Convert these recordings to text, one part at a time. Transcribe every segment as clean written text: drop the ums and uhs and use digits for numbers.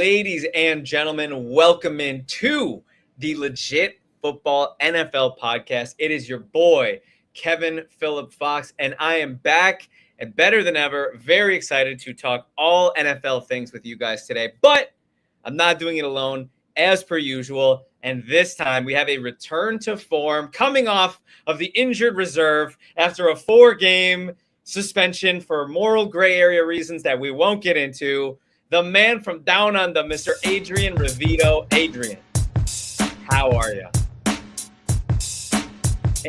ladies and gentlemen, welcome into the Legit Football NFL podcast. It is your boy, Kevin Phillip Fox, and I am back and better than ever. Very excited to talk all NFL things with you guys today, but I'm not doing it alone as per usual. And this time we have a return to form coming off of the injured reserve after a 4-game suspension for moral gray area reasons that we won't get into. The man from down under, Mr. Adrian Revito. Adrian, how are you?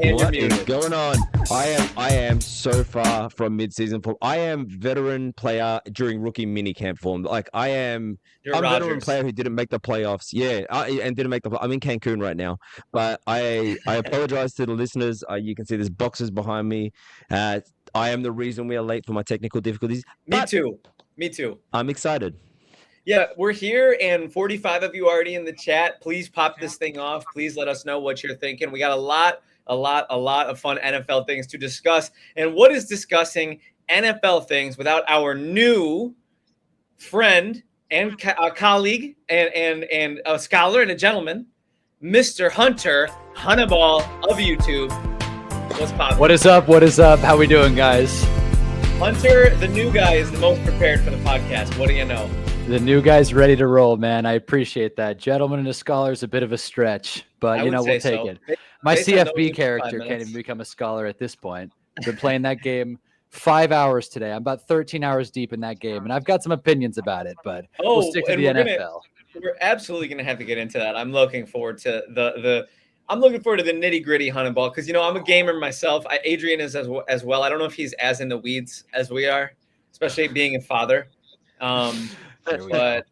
And what is going on? I am so far from mid-season form. I am veteran player during rookie minicamp form. Like I'm a veteran player who didn't make the playoffs. Yeah, and didn't make the. I'm in Cancun right now, but I apologize to the listeners. You can see there's boxes behind me. I am the reason we are late for my technical difficulties. Me too. I'm excited. Yeah, we're here, and 45 of you already in the chat. Please pop this thing off. Please let us know what you're thinking. We got a lot of fun NFL things to discuss. And what is discussing NFL things without our new friend and colleague and a scholar and a gentleman, Mr. Hunter Hunnaball of YouTube. What's poppin'? What is up? What is up? How we doing, guys? Hunter, the new guy, is the most prepared for the podcast. What do you know? The new guy's ready to roll, man. I appreciate that. Gentleman and a scholar is a bit of a stretch, but we'll take it. My CFB character can't even become a scholar at this point. I've been playing that game 5 hours today. I'm about 13 hours deep in that game, and I've got some opinions about it, but we'll stick to the NFL. We're absolutely going to have to get into that. I'm looking forward to the nitty-gritty Hunnaball because, I'm a gamer myself. Adrian is as well. I don't know if he's as in the weeds as we are, especially being a father. But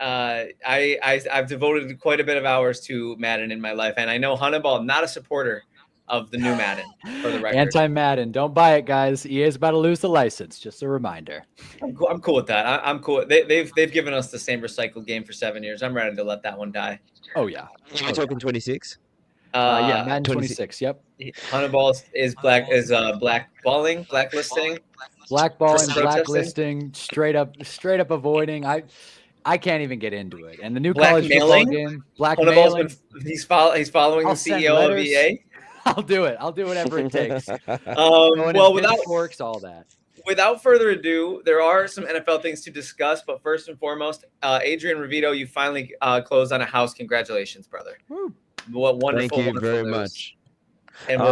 I've devoted quite a bit of hours to Madden in my life, and I know Hunnaball, not a supporter of the new Madden, for the record. Anti-Madden, don't buy it, guys. EA is about to lose the license. Just a reminder. I'm cool with that. I'm cool. They've given us the same recycled game for 7 years. I'm ready to let that one die. Oh yeah. Are you talking 26? Yeah, Madden 26. Yep. Hunnaball is blacklisting. Blackballing, blacklisting, straight up avoiding. I can't even get into it. And the new college football game, blackmailing. He's following the CEO of EA. I'll do it. I'll do whatever it takes. All that. Without further ado, there are some NFL things to discuss. But first and foremost, Adrian Revito, you finally closed on a house. Congratulations, brother. Woo. What wonderful! Thank you very much. And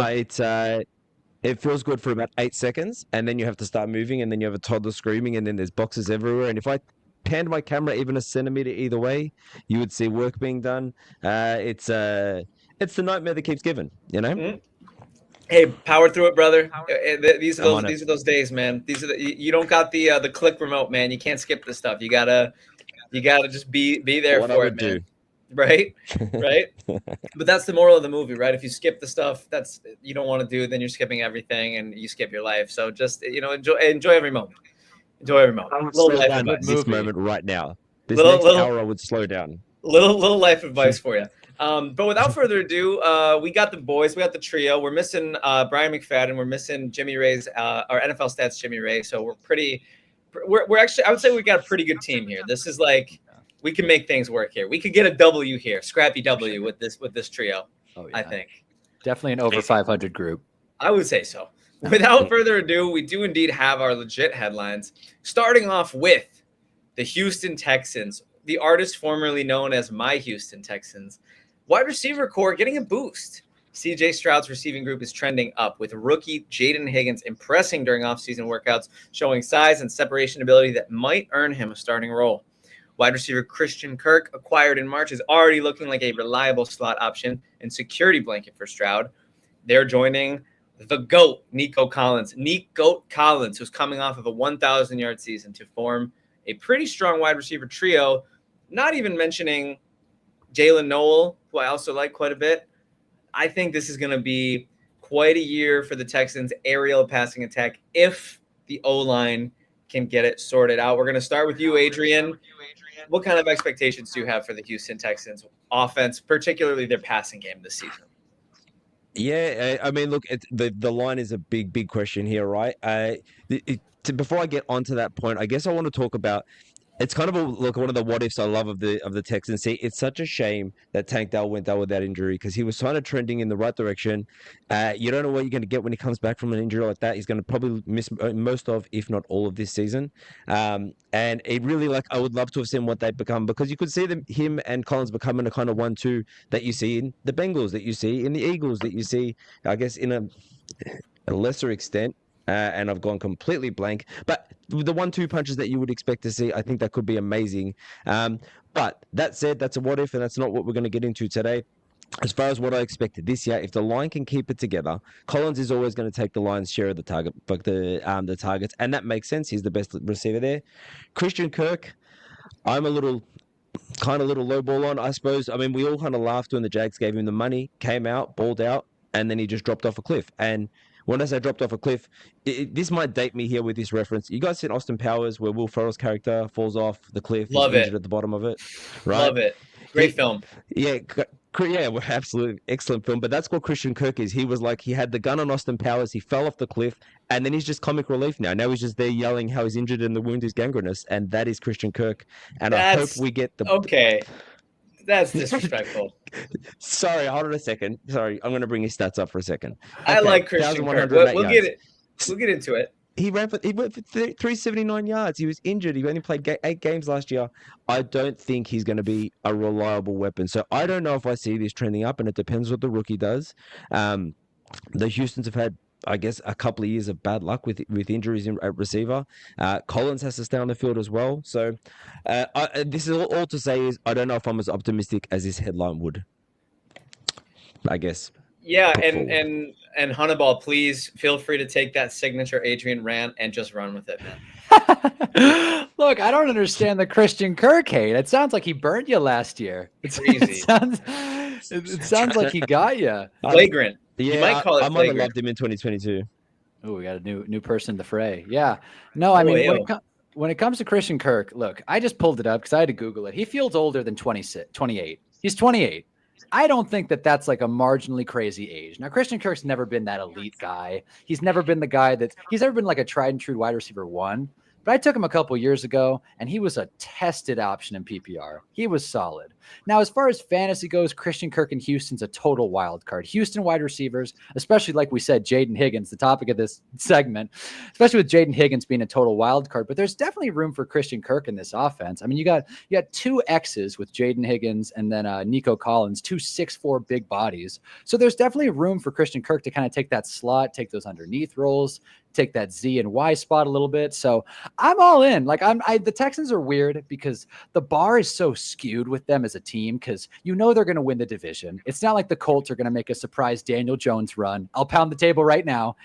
it feels good for about 8 seconds, and then you have to start moving, and then you have a toddler screaming, and then there's boxes everywhere. And if I panned my camera even a centimeter either way, you would see work being done. It's the nightmare that keeps giving, Mm-hmm. Hey, power through it, brother. These are those days, man. You don't got the click remote, man. You can't skip this stuff. You gotta just be there for it, man. Right. But that's the moral of the movie, right? If you skip the stuff that's you don't want to do, then you're skipping everything and you skip your life. So just enjoy every moment. Enjoy every moment. I'm slow down at this moment right now. This next hour I would slow down. Little life advice for you. But without further ado, we got the boys. We got the trio. We're missing Brian McFadden. We're missing Jimmy Ray's our NFL stats Jimmy Ray. So we're actually I would say we got a pretty good team here. This is like. We can make things work here. We could get a W here, scrappy W with this trio. Oh, yeah. I think definitely an over 500 group. I would say so. Without further ado, we do indeed have our legit headlines. Starting off with the Houston Texans, the artist formerly known as My Houston Texans, wide receiver core getting a boost. CJ Stroud's receiving group is trending up with rookie Jaden Higgins impressing during offseason workouts, showing size and separation ability that might earn him a starting role. Wide receiver Christian Kirk, acquired in March, is already looking like a reliable slot option and security blanket for Stroud. They're joining the GOAT, Nico Collins, who's coming off of a 1,000-yard season to form a pretty strong wide receiver trio, not even mentioning Jalen Noel, who I also like quite a bit. I think this is going to be quite a year for the Texans' aerial passing attack if the O-line can get it sorted out. We're going to start with you, Adrian. What kind of expectations do you have for the Houston Texans offense, particularly their passing game this season? Yeah, I mean, look, the line is a big question here, right? Before I get onto that point, I guess I want to talk about It's kind of one of the what ifs I love of the Texans. See, it's such a shame that Tank Dell went down with that injury because he was kind of trending in the right direction. You don't know what you're going to get when he comes back from an injury like that. He's going to probably miss most of, if not all of this season. And it really, I would love to have seen what they've become, because you could see him and Collins becoming a kind of 1-2 that you see in the Bengals, that you see in the Eagles, that you see, I guess, in a lesser extent. And I've gone completely blank. But the 1-2 punches that you would expect to see, I think that could be amazing. But that said, that's a what if, and that's not what we're going to get into today. As far as what I expected this year, if the line can keep it together, Collins is always going to take the lion's share of the target, but the targets, and that makes sense. He's the best receiver there. Christian Kirk, I'm a little low ball on, I suppose. I mean, we all kind of laughed when the Jags gave him the money, came out, balled out, and then he just dropped off a cliff. And when I say dropped off a cliff, this might date me here with this reference. You guys seen Austin Powers, where Will Ferrell's character falls off the cliff? Love he's it. Injured at the bottom of it. Right? Love it. Great film. Yeah, absolutely excellent film. But that's what Christian Kirk is. He was he had the gun on Austin Powers. He fell off the cliff, and then he's just comic relief now. Now he's just there yelling how he's injured and the wound is gangrenous, and that is Christian Kirk. And I hope we get the okay. That's disrespectful. Sorry, hold on a second. Sorry, I'm going to bring his stats up for a second. Okay, I like Christian Kirk. We'll get it. We'll get into it. He went for 379 yards. He was injured. He only played 8 games last year. I don't think he's going to be a reliable weapon. So I don't know if I see this trending up, and it depends what the rookie does. The Houstons have had, I guess, a couple of years of bad luck with injuries at receiver. Collins has to stay on the field as well. So this is all to say is I don't know if I'm as optimistic as this headline would, I guess. Yeah, and Hunnaball, please feel free to take that signature Adrian rant and just run with it, man. Look, I don't understand the Christian Kirk hate. It sounds like he burned you last year. Crazy. It sounds like he got you. Flagrant. Yeah, you might call it I might have loved him in 2022. Oh, we got a new person in the fray. Yeah. No, I mean, when it comes to Christian Kirk, look, I just pulled it up because I had to Google it. He feels older than 28. He's 28. I don't think that's a marginally crazy age. Now, Christian Kirk's never been that elite guy. He's never been the guy he's never been a tried and true wide receiver 1. But I took him a couple years ago, and he was a tested option in PPR. He was solid. Now, as far as fantasy goes, Christian Kirk in Houston's a total wild card. Houston wide receivers, especially like we said, Jaden Higgins, the topic of this segment, especially with Jaden Higgins being a total wild card. But there's definitely room for Christian Kirk in this offense. I mean, you got 2 X's with Jaden Higgins and then Nico Collins, 2 6'4" big bodies. So there's definitely room for Christian Kirk to kind of take that slot, take those underneath roles, take that Z and Y spot a little bit. So I'm all in. The Texans are weird because the bar is so skewed with them as a team, because they're going to win the division. It's not like the Colts are going to make a surprise Daniel Jones run. I'll pound the table right now.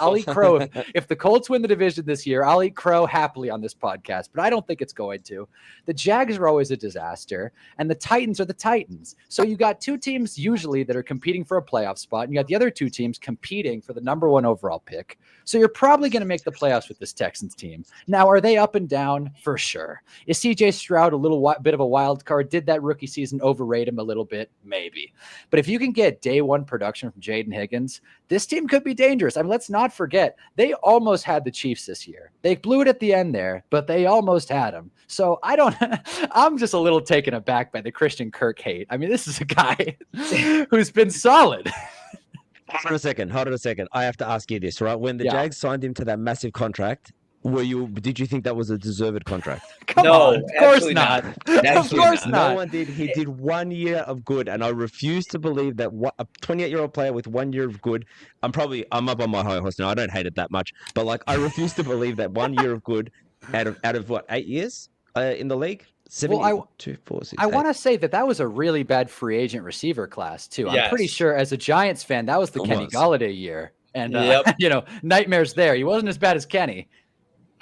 I'll eat crow. If the Colts win the division this year, I'll eat crow happily on this podcast, but I don't think it's going to. The Jags are always a disaster, and the Titans are the Titans. So you got 2 teams usually that are competing for a playoff spot, and you got the other 2 teams competing for the number 1 overall pick. So you're probably going to make the playoffs with this Texans team. Now, are they up and down? For sure. Is CJ Stroud a little bit of a wild card? Did that rookie season overrate him a little bit? Maybe. But if you can get day 1 production from Jaden Higgins, this team could be dangerous. I mean, let's not forget, they almost had the Chiefs this year. They blew it at the end there, but they almost had them. So I'm just a little taken aback by the Christian Kirk hate. I mean, this is a guy who's been solid. Hold on a second. I have to ask you this, right? When the Jags signed him to that massive contract, did you think that was a deserved contract? No, of course not. Of course not. No one did. He did 1 year of good, and I refuse to believe that a 28-year-old player with 1 year of good. I'm up on my high horse now. I don't hate it that much, but I refuse to believe that 1 year of good out of what, 8 years in the league. 2, 4, 6, I want to say that was a really bad free agent receiver class too. Yes. I'm pretty sure as a Giants fan, that was the Kenny Golladay year. And, nightmares there. He wasn't as bad as Kenny.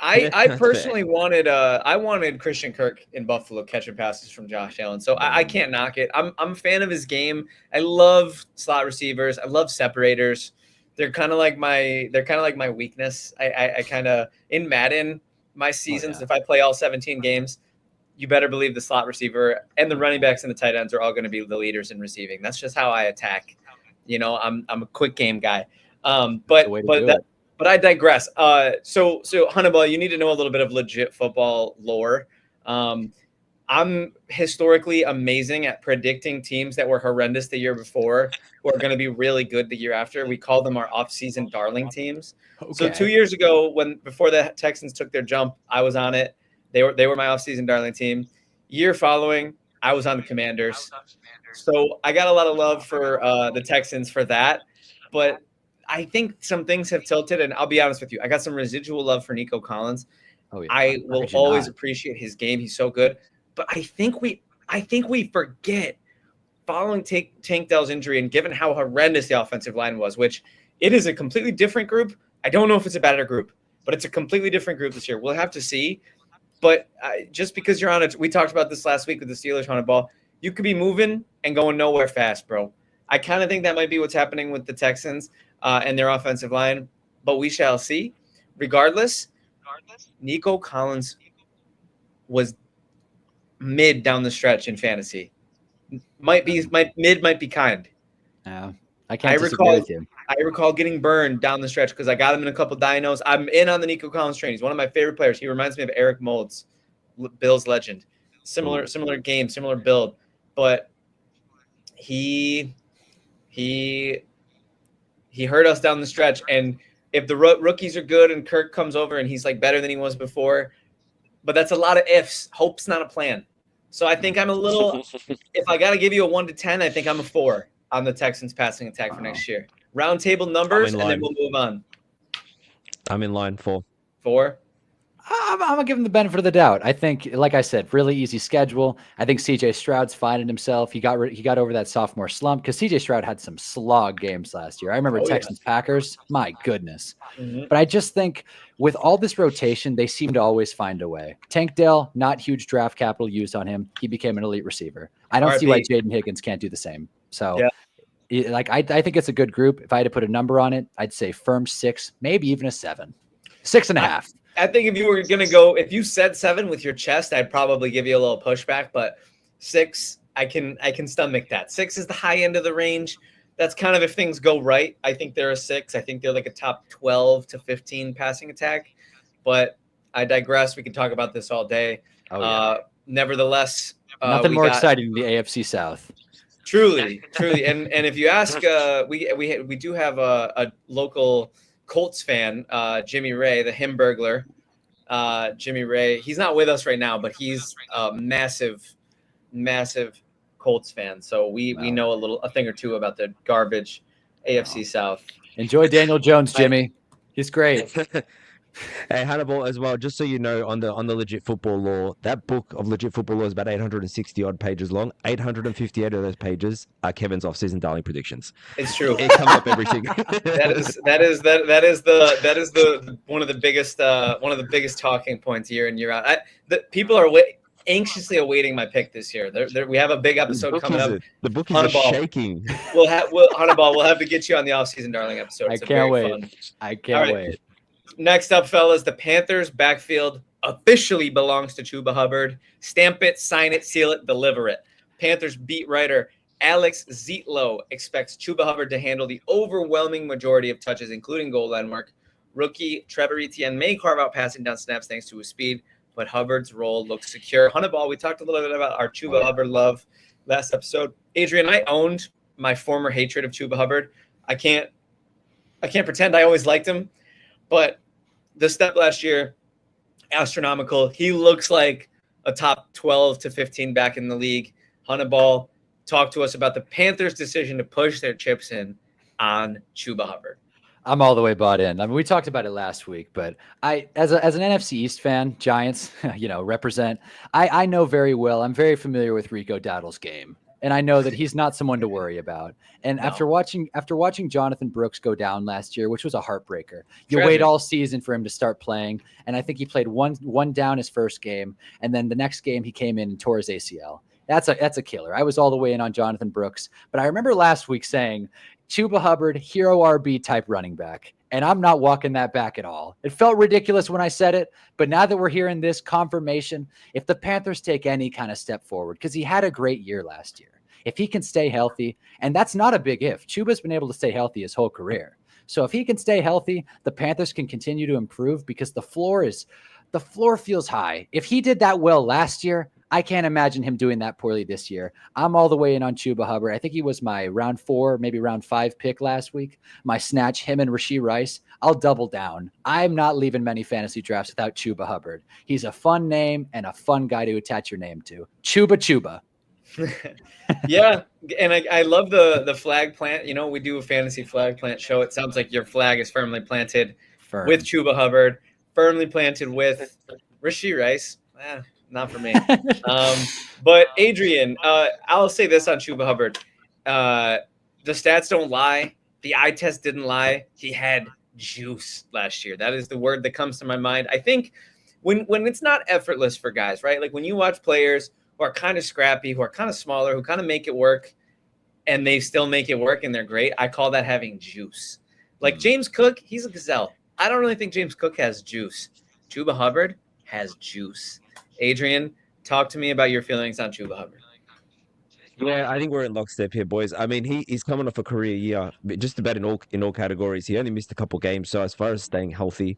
I personally wanted Christian Kirk in Buffalo catching passes from Josh Allen. So I can't knock it. I'm a fan of his game. I love slot receivers. I love separators. They're kind of like my weakness. I kind of, in Madden, my seasons, if I play all 17 games, you better believe the slot receiver and the running backs and the tight ends are all going to be the leaders in receiving. That's just how I attack. I'm a quick game guy. But I digress. So Hunnaball, you need to know a little bit of legit football lore. I'm historically amazing at predicting teams that were horrendous the year before who are going to be really good the year after. We call them our off-season darling teams. Okay. So 2 years ago, before the Texans took their jump, I was on it. They were my off-season darling team. Year following, I was on the Commanders. So I got a lot of love for the Texans for that. But I think some things have tilted, and I'll be honest with you. I got some residual love for Nico Collins. Oh, yeah. I will always appreciate his game. He's so good. But I think we forget following Tank Dell's injury and given how horrendous the offensive line was, which it is a completely different group. I don't know if it's a better group, but it's a completely different group this year. We'll have to see. But just because you're on it, we talked about this last week with the Steelers on a ball. You could be moving and going nowhere fast, bro. I kind of think that might be what's happening with the Texans and their offensive line, but we shall see. Regardless, Nico Collins was mid down the stretch in fantasy. Might be kind. Yeah, I can't disagree with you. I recall getting burned down the stretch because I got him in a couple dinos. I'm in on the Nico Collins train. He's one of my favorite players. He reminds me of Eric Moulds, Bills legend. Similar game, similar build, but he hurt us down the stretch. And if the rookies are good and Kirk comes over and he's like better than he was before, but that's a lot of ifs. Hope's not a plan. So I think I'm a little. If I got to give you a 1 to 10, I think I'm a 4 on the Texans passing attack for next year. Round table numbers, and then we'll move on. I'm in line 4. 4. I'm gonna give him the benefit of the doubt. I think, like I said, really easy schedule. I think CJ Stroud's finding himself. He got over that sophomore slump because CJ Stroud had some slog games last year. I remember Texans Packers. My goodness. Mm-hmm. But I just think with all this rotation, they seem to always find a way. Tank Dell, not huge draft capital used on him. He became an elite receiver. I don't see why Jaden Higgins can't do the same. So, I think it's a good group. If I had to put a number on it, I'd say firm 6, maybe even a 7, 6.5. I think if you were going to go, if you said 7 with your chest, I'd probably give you a little pushback, but 6, I can stomach that. 6 is the high end of the range. That's kind of if things go right. I think they're a 6. I think they're like a top 12 to 15 passing attack, but I digress. We can talk about this all day. Nevertheless, nothing more exciting than the AFC South. Truly. And if you ask, we do have a local Colts fan, Jimmy Ray, the Himburglar. Jimmy Ray. He's not with us right now, but he's a massive Colts fan. So we know a thing or two about the garbage AFC South. Enjoy Daniel Jones, Jimmy. He's great. Hey, Hunnaball, as well, just so you know, on the Legit Football Law, that book of Legit Football Law is about 860 odd pages long. 858 of those pages are Kevin's off-season darling predictions. It's true. It comes up every single. That is the one of the biggest talking points year in year out. People are anxiously awaiting my pick this year. We have a big episode coming up. The book is shaking. Hunnaball, we'll have to get you on the off-season darling episode. I can't wait. Next up, fellas, the Panthers backfield officially belongs to Chuba Hubbard. Stamp it, sign it, seal it, deliver it. Panthers beat writer Alex Zietlow expects Chuba Hubbard to handle the overwhelming majority of touches, including goal line work. Rookie Trevor Etienne may carve out passing down snaps thanks to his speed, but Hubbard's role looks secure. Hunnaball, we talked a little bit about our Chuba Hubbard love last episode. Adrian, I owned my former hatred of Chuba Hubbard. I can't pretend I always liked him. But the step last year, astronomical. He looks like a top 12 to 15 back in the league. Hunnaball, talk to us about the Panthers' decision to push their chips in on Chuba Hubbard. I'm all the way bought in. I mean, we talked about it last week, but as an NFC East fan, Giants, represent. I know very well. I'm very familiar with Rico Dowdle's game. And I know that he's not someone to worry about. And after watching Jonathan Brooks go down last year, which was a heartbreaker, you wait all season for him to start playing. And I think he played one down his first game. And then the next game he came in and tore his ACL. That's a killer. I was all the way in on Jonathan Brooks. But I remember last week saying, Chuba Hubbard, hero RB type running back. And I'm not walking that back at all. It felt ridiculous when I said it, but now that we're hearing this confirmation, if the Panthers take any kind of step forward, because he had a great year last year, if he can stay healthy, and that's not a big if. Chuba's been able to stay healthy his whole career. So if he can stay healthy, the Panthers can continue to improve because the floor is the floor feels high. If he did that well last year, I can't imagine him doing that poorly this year. I'm all the way in on Chuba Hubbard. I think he was my round 4, maybe round 5 pick last week. My snatch, him and Rashee Rice. I'll double down. I'm not leaving many fantasy drafts without Chuba Hubbard. He's a fun name and a fun guy to attach your name to. Chuba. Yeah, and I love the flag plant. You know, we do a fantasy flag plant show. It sounds like your flag is firmly planted with Chuba Hubbard, firmly planted with Rashee Rice. Not for me. But Adrian, I'll say this on Chuba Hubbard. The stats don't lie. The eye test didn't lie. He had juice last year. That is the word that comes to my mind. I think when it's not effortless for guys, right? Like when you watch players who are kind of scrappy, who are kind of smaller, who kind of make it work, and they still make it work and they're great, I call that having juice. Like James Cook, he's a gazelle. I don't really think James Cook has juice. Chuba Hubbard has juice. Adrian, talk to me about your feelings on Chuba Hubbard. Yeah, I think we're in lockstep here, boys. I mean, he's coming off a career year, just about in all categories. He only missed a couple games, so as far as staying healthy,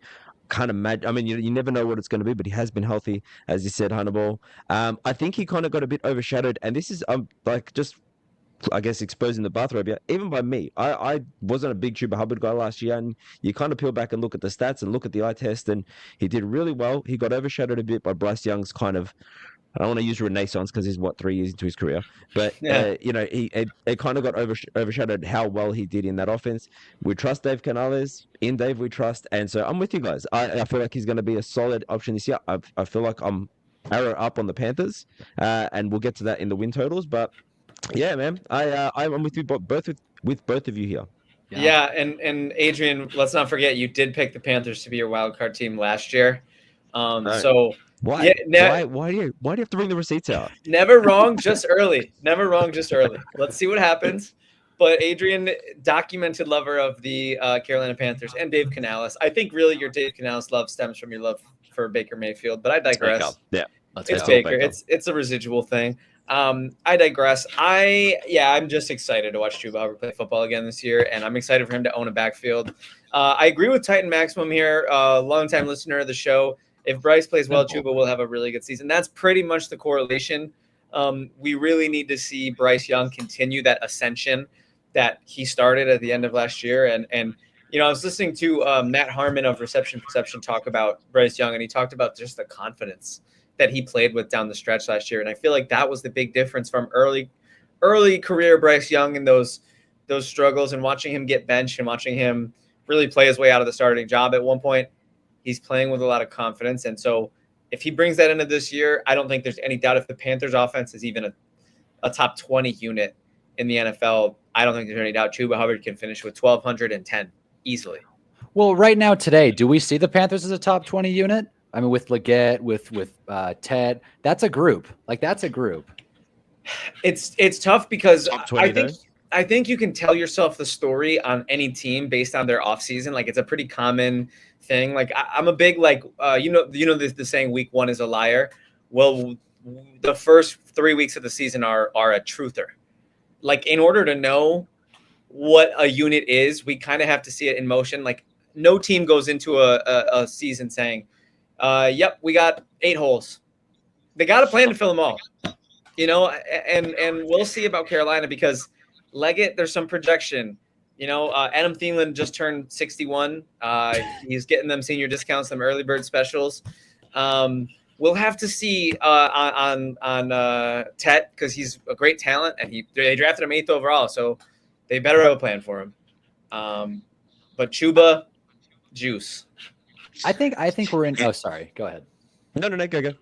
kind of mad. I mean, you never know what it's going to be, but he has been healthy, as you said, Hunnaball. I think he kind of got a bit overshadowed, and this is like just, I guess, exposing the bathrobe. Yeah, even by me, I wasn't a big Chuba Hubbard guy last year, and you kind of peel back and look at the stats and look at the eye test, and he did really well. He got overshadowed a bit by Bryce Young's kind of, I don't want to use renaissance because he's 3 years into his career, but it kind of got overshadowed how well he did in that offense. We trust Dave Canales. In Dave, we trust, and so I'm with you guys. I feel like he's going to be a solid option this year. I feel like I'm arrow up on the Panthers, and we'll get to that in the win totals. But yeah, man, I'm with you with both of you here. Yeah, and Adrian, let's not forget you did pick the Panthers to be your wild card team last year. So. Why? Yeah, why do you have to bring the receipts out? Never wrong, just early. Let's see what happens. But Adrian, documented lover of the Carolina Panthers and Dave Canales. I think really your Dave Canales love stems from your love for Baker Mayfield, but I digress. Yeah, it's Baker. It's a residual thing. I digress. I'm just excited to watch Chuba Hubbard play football again this year, and I'm excited for him to own a backfield. I agree with Titan Maximum here, longtime listener of the show. If Bryce plays well, Chuba will have a really good season. That's pretty much the correlation. We really need to see Bryce Young continue that ascension that he started at the end of last year. And you know, I was listening to Matt Harmon of Reception Perception talk about Bryce Young, and he talked about just the confidence that he played with down the stretch last year. And I feel like that was the big difference from early career Bryce Young and those struggles, and watching him get benched and watching him really play his way out of the starting job at one point. He's playing with a lot of confidence. And so if he brings that into this year, I don't think there's any doubt if the Panthers offense is even a top 20 unit in the NFL. I don't think there's any doubt Chuba Hubbard can finish with 1,210 easily. Well, right now today, do we see the Panthers as a top 20 unit? I mean, with Leggett, with Ted, that's a group. That's a group. It's tough because I think you can tell yourself the story on any team based on their offseason. Like, it's a pretty common thing. Like, I'm a big, the saying week one is a liar. Well, the first 3 weeks of the season are a truther. Like, in order to know what a unit is, we kind of have to see it in motion. Like, no team goes into a season saying, yep, we got 8 holes. They got a plan to fill them all, you know, and we'll see about Carolina because Leggett, there's some projection. You know, Adam Thielen just turned 61. He's getting them senior discounts, them early bird specials. We'll have to see on Tet because he's a great talent, and they drafted him 8th overall, so they better have a plan for him. But Chuba, juice. I think we're in. Oh, sorry. Go ahead. No, go.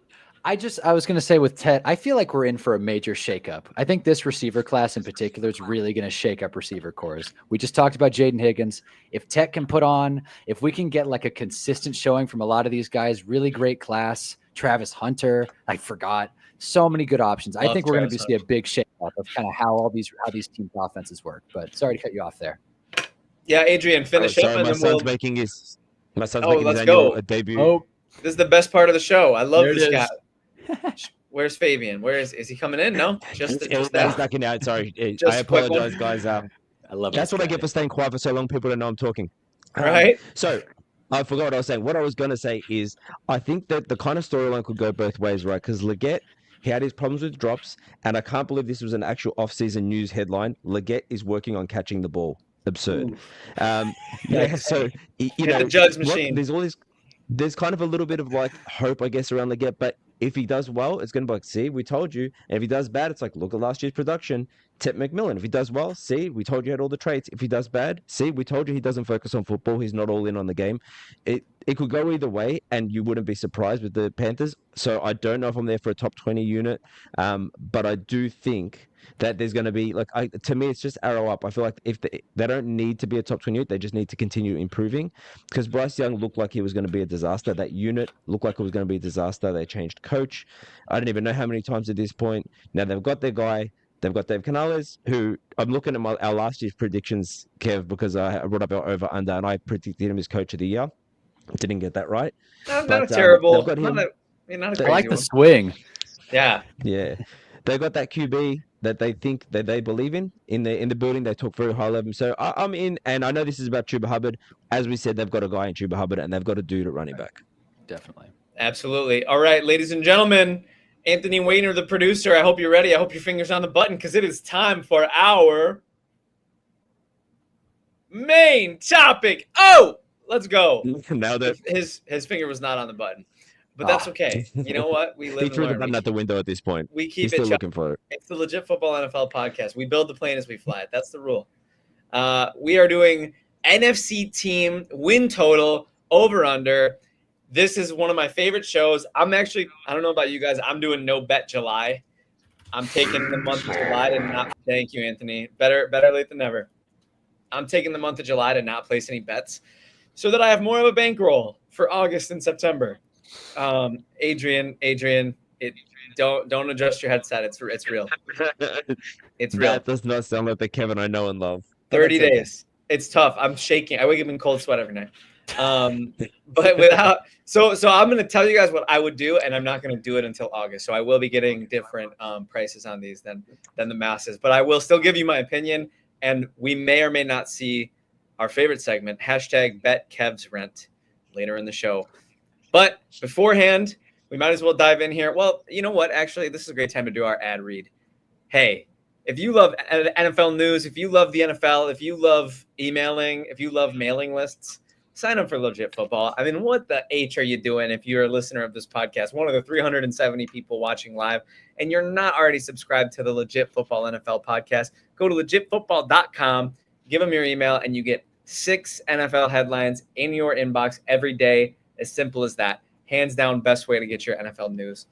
I was going to say with Tet, I feel like we're in for a major shakeup. I think this receiver class in particular is really going to shake up receiver cores. We just talked about Jaden Higgins. If Tet can if we can get like a consistent showing from a lot of these guys, really great class. Travis Hunter, I forgot. So many good options. I think we're going to see a big shakeup of kind of how these teams' offenses work. But sorry to cut you off there. Yeah, Adrian, finish up. And my son's making his go. Debut. Oh, this is the best part of the show. I love this guy. Where's Fabian? Is he coming in? No, just he's backing out. Sorry, I apologize, guys. I love it. That's what I get for staying quiet for so long. People don't know I'm talking. Right. So I forgot what I was saying. What I was going to say is I think that the kind of storyline could go both ways, right? Because Leggett, he had his problems with drops, and I can't believe this was an actual off-season news headline. Leggett is working on catching the ball. Absurd. So, the judge machine. There's kind of a little bit of like hope, I guess, around Leggett, but if he does well, it's going to be like, see, we told you. And if he does bad, it's like, look at last year's production. Tip McMillan. If he does well, see, we told you he had all the traits. If he does bad, see, we told you he doesn't focus on football. He's not all in on the game. It could go either way, and you wouldn't be surprised with the Panthers. So I don't know if I'm there for a top 20 unit, but I do think that there's going to be, like, to me, it's just arrow up. I feel like if they don't need to be a top 20 unit, they just need to continue improving, because Bryce Young looked like he was going to be a disaster. That unit looked like it was going to be a disaster. They changed coach. I don't even know how many times at this point. Now they've got their guy. They've got Dave Canales, who I'm looking at our last year's predictions, Kev, because I brought up our over-under, and I predicted him as coach of the year. Didn't get that right. Not terrible. Not I like the swing. Yeah. Yeah. They got that QB that they think that they believe in the building. They talk very high level. So I'm in, and I know this is about Chuba Hubbard. As we said, they've got a guy in Chuba Hubbard, and they've got a dude at running back. Definitely. Absolutely. All right, ladies and gentlemen, Anthony Wayner, the producer, I hope you're ready. I hope your finger's on the button, because it is time for our main topic. Oh, let's go. Now that his finger was not on the button, but that's okay. You know what? We live. He threw the button out the window at this point. We keep He's still looking for it. It's the Legit Football NFL podcast. We build the plane as we fly it. That's the rule. We are doing NFC team win total over under. This is one of my favorite shows. I don't know about you guys. I'm doing no bet July. I'm taking the month of July to not. Thank you, Anthony. Better late than never. I'm taking the month of July to not place any bets, so that I have more of a bankroll for August and September. Adrian, don't adjust your headset. It's real. It's real. That does not sound like the Kevin I know and love. 30 days. It's tough. I'm shaking. I wake up in cold sweat every night. But without so I'm going to tell you guys what I would do, and I'm not going to do it until August. So I will be getting different prices on these than the masses, but I will still give you my opinion, and we may or may not see our favorite segment, #BetKevsRent, later in the show. But beforehand, we might as well dive in here. Well, you know what? Actually, this is a great time to do our ad read. Hey, if you love NFL news, if you love the NFL, if you love emailing, if you love mailing lists, sign up for Legit Football. I mean, what the H are you doing if you're a listener of this podcast, one of the 370 people watching live, and you're not already subscribed to the Legit Football NFL podcast? Go to legitfootball.com, give them your email, and you get 6 NFL headlines in your inbox every day. As simple as that. Hands down, best way to get your NFL news.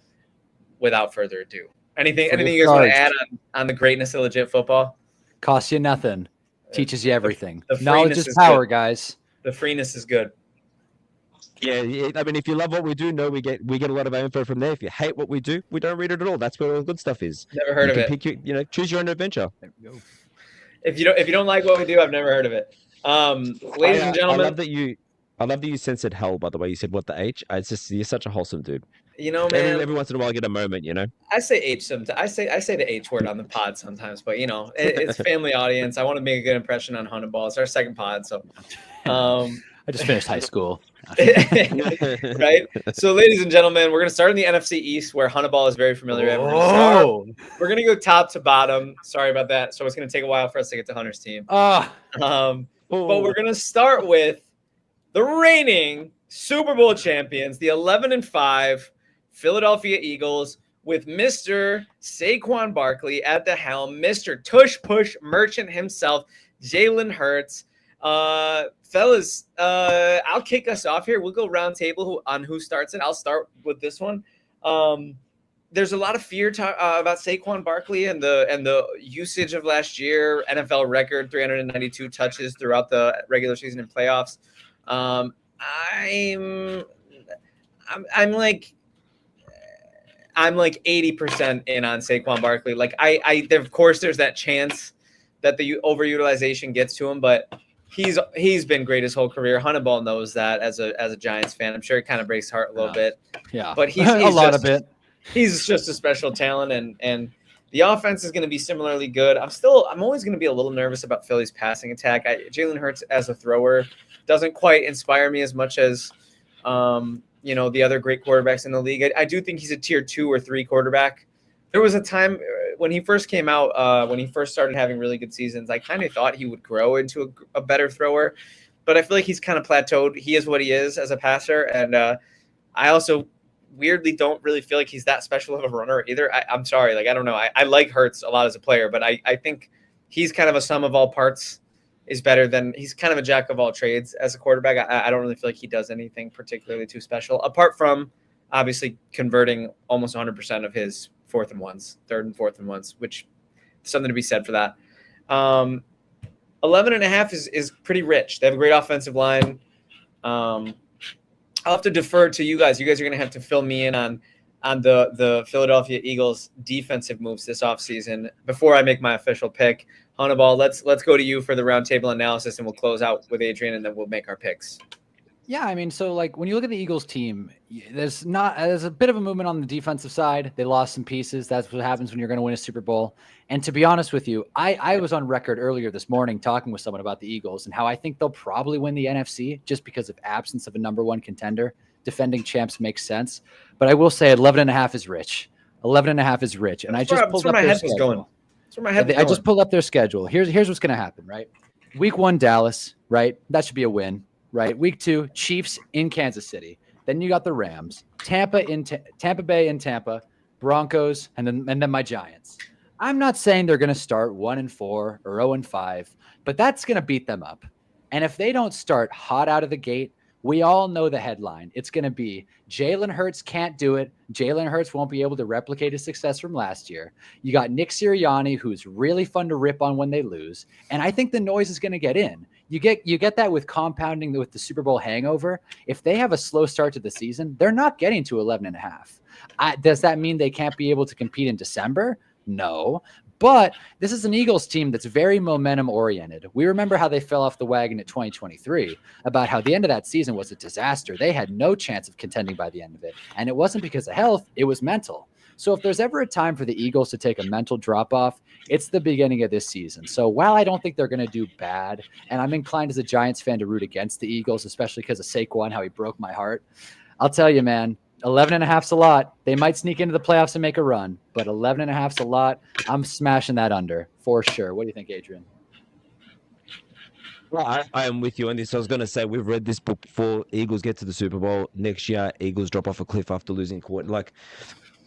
Without further ado, anything you guys want to add on the greatness of Legit Football? Costs you nothing. Teaches you everything. Knowledge is power, guys. The freeness is good. Yeah, I mean, if you love what we do, we get a lot of info from there. If you hate what we do, we don't read it at all. That's where all the good stuff is. Never heard of it. Choose your own adventure. There we go. If you don't like what we do, I've never heard of it. Ladies and gentlemen, I love that you censored hell, by the way. You said, what the H? It's just, you're such a wholesome dude. You know, man. Every once in a while, I get a moment, I say H sometimes. I say the H word on the pod sometimes, but, it's family audience. I want to make a good impression on Hunnaball. It's our second pod, so. I just finished high school. Right? So, ladies and gentlemen, we're going to start in the NFC East, where Hunnaball is very familiar with. We're going to go top to bottom. Sorry about that. So, it's going to take a while for us to get to Hunter's team. But we're going to start with the reigning Super Bowl champions, the 11-5 Philadelphia Eagles, with Mr. Saquon Barkley at the helm, Mr. Tush Push Merchant himself, Jalen Hurts. Fellas, I'll kick us off here. We'll go round table on who starts it. I'll start with this one. There's a lot of fear about Saquon Barkley and the usage of last year. NFL record 392 touches throughout the regular season and playoffs. I'm like 80% in on Saquon Barkley. Like of course there's that chance that the overutilization gets to him, but he's been great his whole career. Hunnaball knows that as a Giants fan. I'm sure it kind of breaks heart a little bit. Yeah. But he's a lot of it. He's just a special talent, and The offense is going to be similarly good. I'm always going to be a little nervous about Philly's passing attack. Jalen Hurts as a thrower doesn't quite inspire me as much as, the other great quarterbacks in the league. I do think he's a tier 2 or 3 quarterback. There was a time when he first came out, when he first started having really good seasons, I kind of thought he would grow into a better thrower, but I feel like he's kind of plateaued. He is what he is as a passer, and I also weirdly don't really feel like he's that special of a runner either. I'm sorry. Like, I don't know. I like Hurts a lot as a player, but I think he's kind of a sum of all parts is better than he's kind of a jack of all trades as a quarterback. I don't really feel like he does anything particularly too special apart from obviously converting almost 100% of his 4th and 1s, 3rd and 4th and 1s, which is something to be said for that. 11.5 is pretty rich. They have a great offensive line. I'll have to defer to you guys. You guys are going to have to fill me in on the Philadelphia Eagles defensive moves this offseason before I make my official pick. Hunnaball, let's go to you for the roundtable analysis, and we'll close out with Adrian, and then we'll make our picks. Yeah, I mean, so like when you look at the Eagles team, there's a bit of a movement on the defensive side. They lost some pieces. That's what happens when you're going to win a Super Bowl. And to be honest with you, I was on record earlier this morning talking with someone about the Eagles and how I think they'll probably win the NFC just because of absence of a number 1 contender. Defending champs makes sense. But I will say 11.5 is rich. 11.5 is rich. And I just pulled up their schedule. That's where my head was going. I just pulled up their schedule. Here's what's going to happen, right? Week 1, Dallas, right? That should be a win. Right. Week 2, Chiefs in Kansas City. Then you got the Rams, Tampa Bay in Tampa, Broncos, and then my Giants. I'm not saying they're going to start 1-4 or 0-5, but that's going to beat them up. And if they don't start hot out of the gate, we all know the headline. It's going to be Jalen Hurts can't do it. Jalen Hurts won't be able to replicate his success from last year. You got Nick Sirianni, who's really fun to rip on when they lose. And I think the noise is going to get in. You get that with compounding with the Super Bowl hangover. If they have a slow start to the season, they're not getting to 11.5. Does that mean they can't be able to compete in December? No. But this is an Eagles team that's very momentum oriented. We remember how they fell off the wagon at 2023, about how the end of that season was a disaster. They had no chance of contending by the end of it. And it wasn't because of health, it was mental. So if there's ever a time for the Eagles to take a mental drop off, it's the beginning of this season. So while I don't think they're going to do bad, and I'm inclined as a Giants fan to root against the Eagles, especially because of Saquon, how he broke my heart, I'll tell you, man, 11.5's a lot. They might sneak into the playoffs and make a run, but 11.5's a lot. I'm smashing that under for sure. What do you think, Adrian? Well, I am with you on this. I was going to say, we've read this book before. Eagles get to the Super Bowl next year. Eagles drop off a cliff after losing quarter. Like,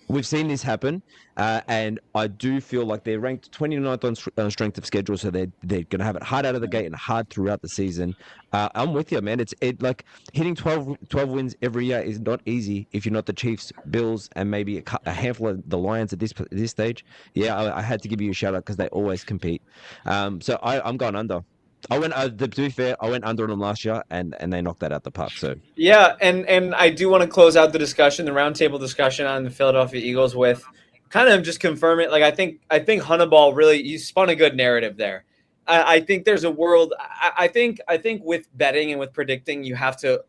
we've seen this happen, and I do feel like they're ranked 29th on strength of schedule, so they're going to have it hard out of the gate and hard throughout the season. I'm with you, man. It's like hitting 12 wins every year is not easy if you're not the Chiefs, Bills, and maybe a handful of the Lions at this stage. Yeah, I had to give you a shout out because they always compete. So I'm going under. I went. To be fair, I went under on them last year, and they knocked that out the park. So yeah, and I do want to close out the discussion, the roundtable discussion on the Philadelphia Eagles with kind of just confirm it. Like I think Hunnaball really, you spun a good narrative there. I think there's a world. I think with betting and with predicting, you have to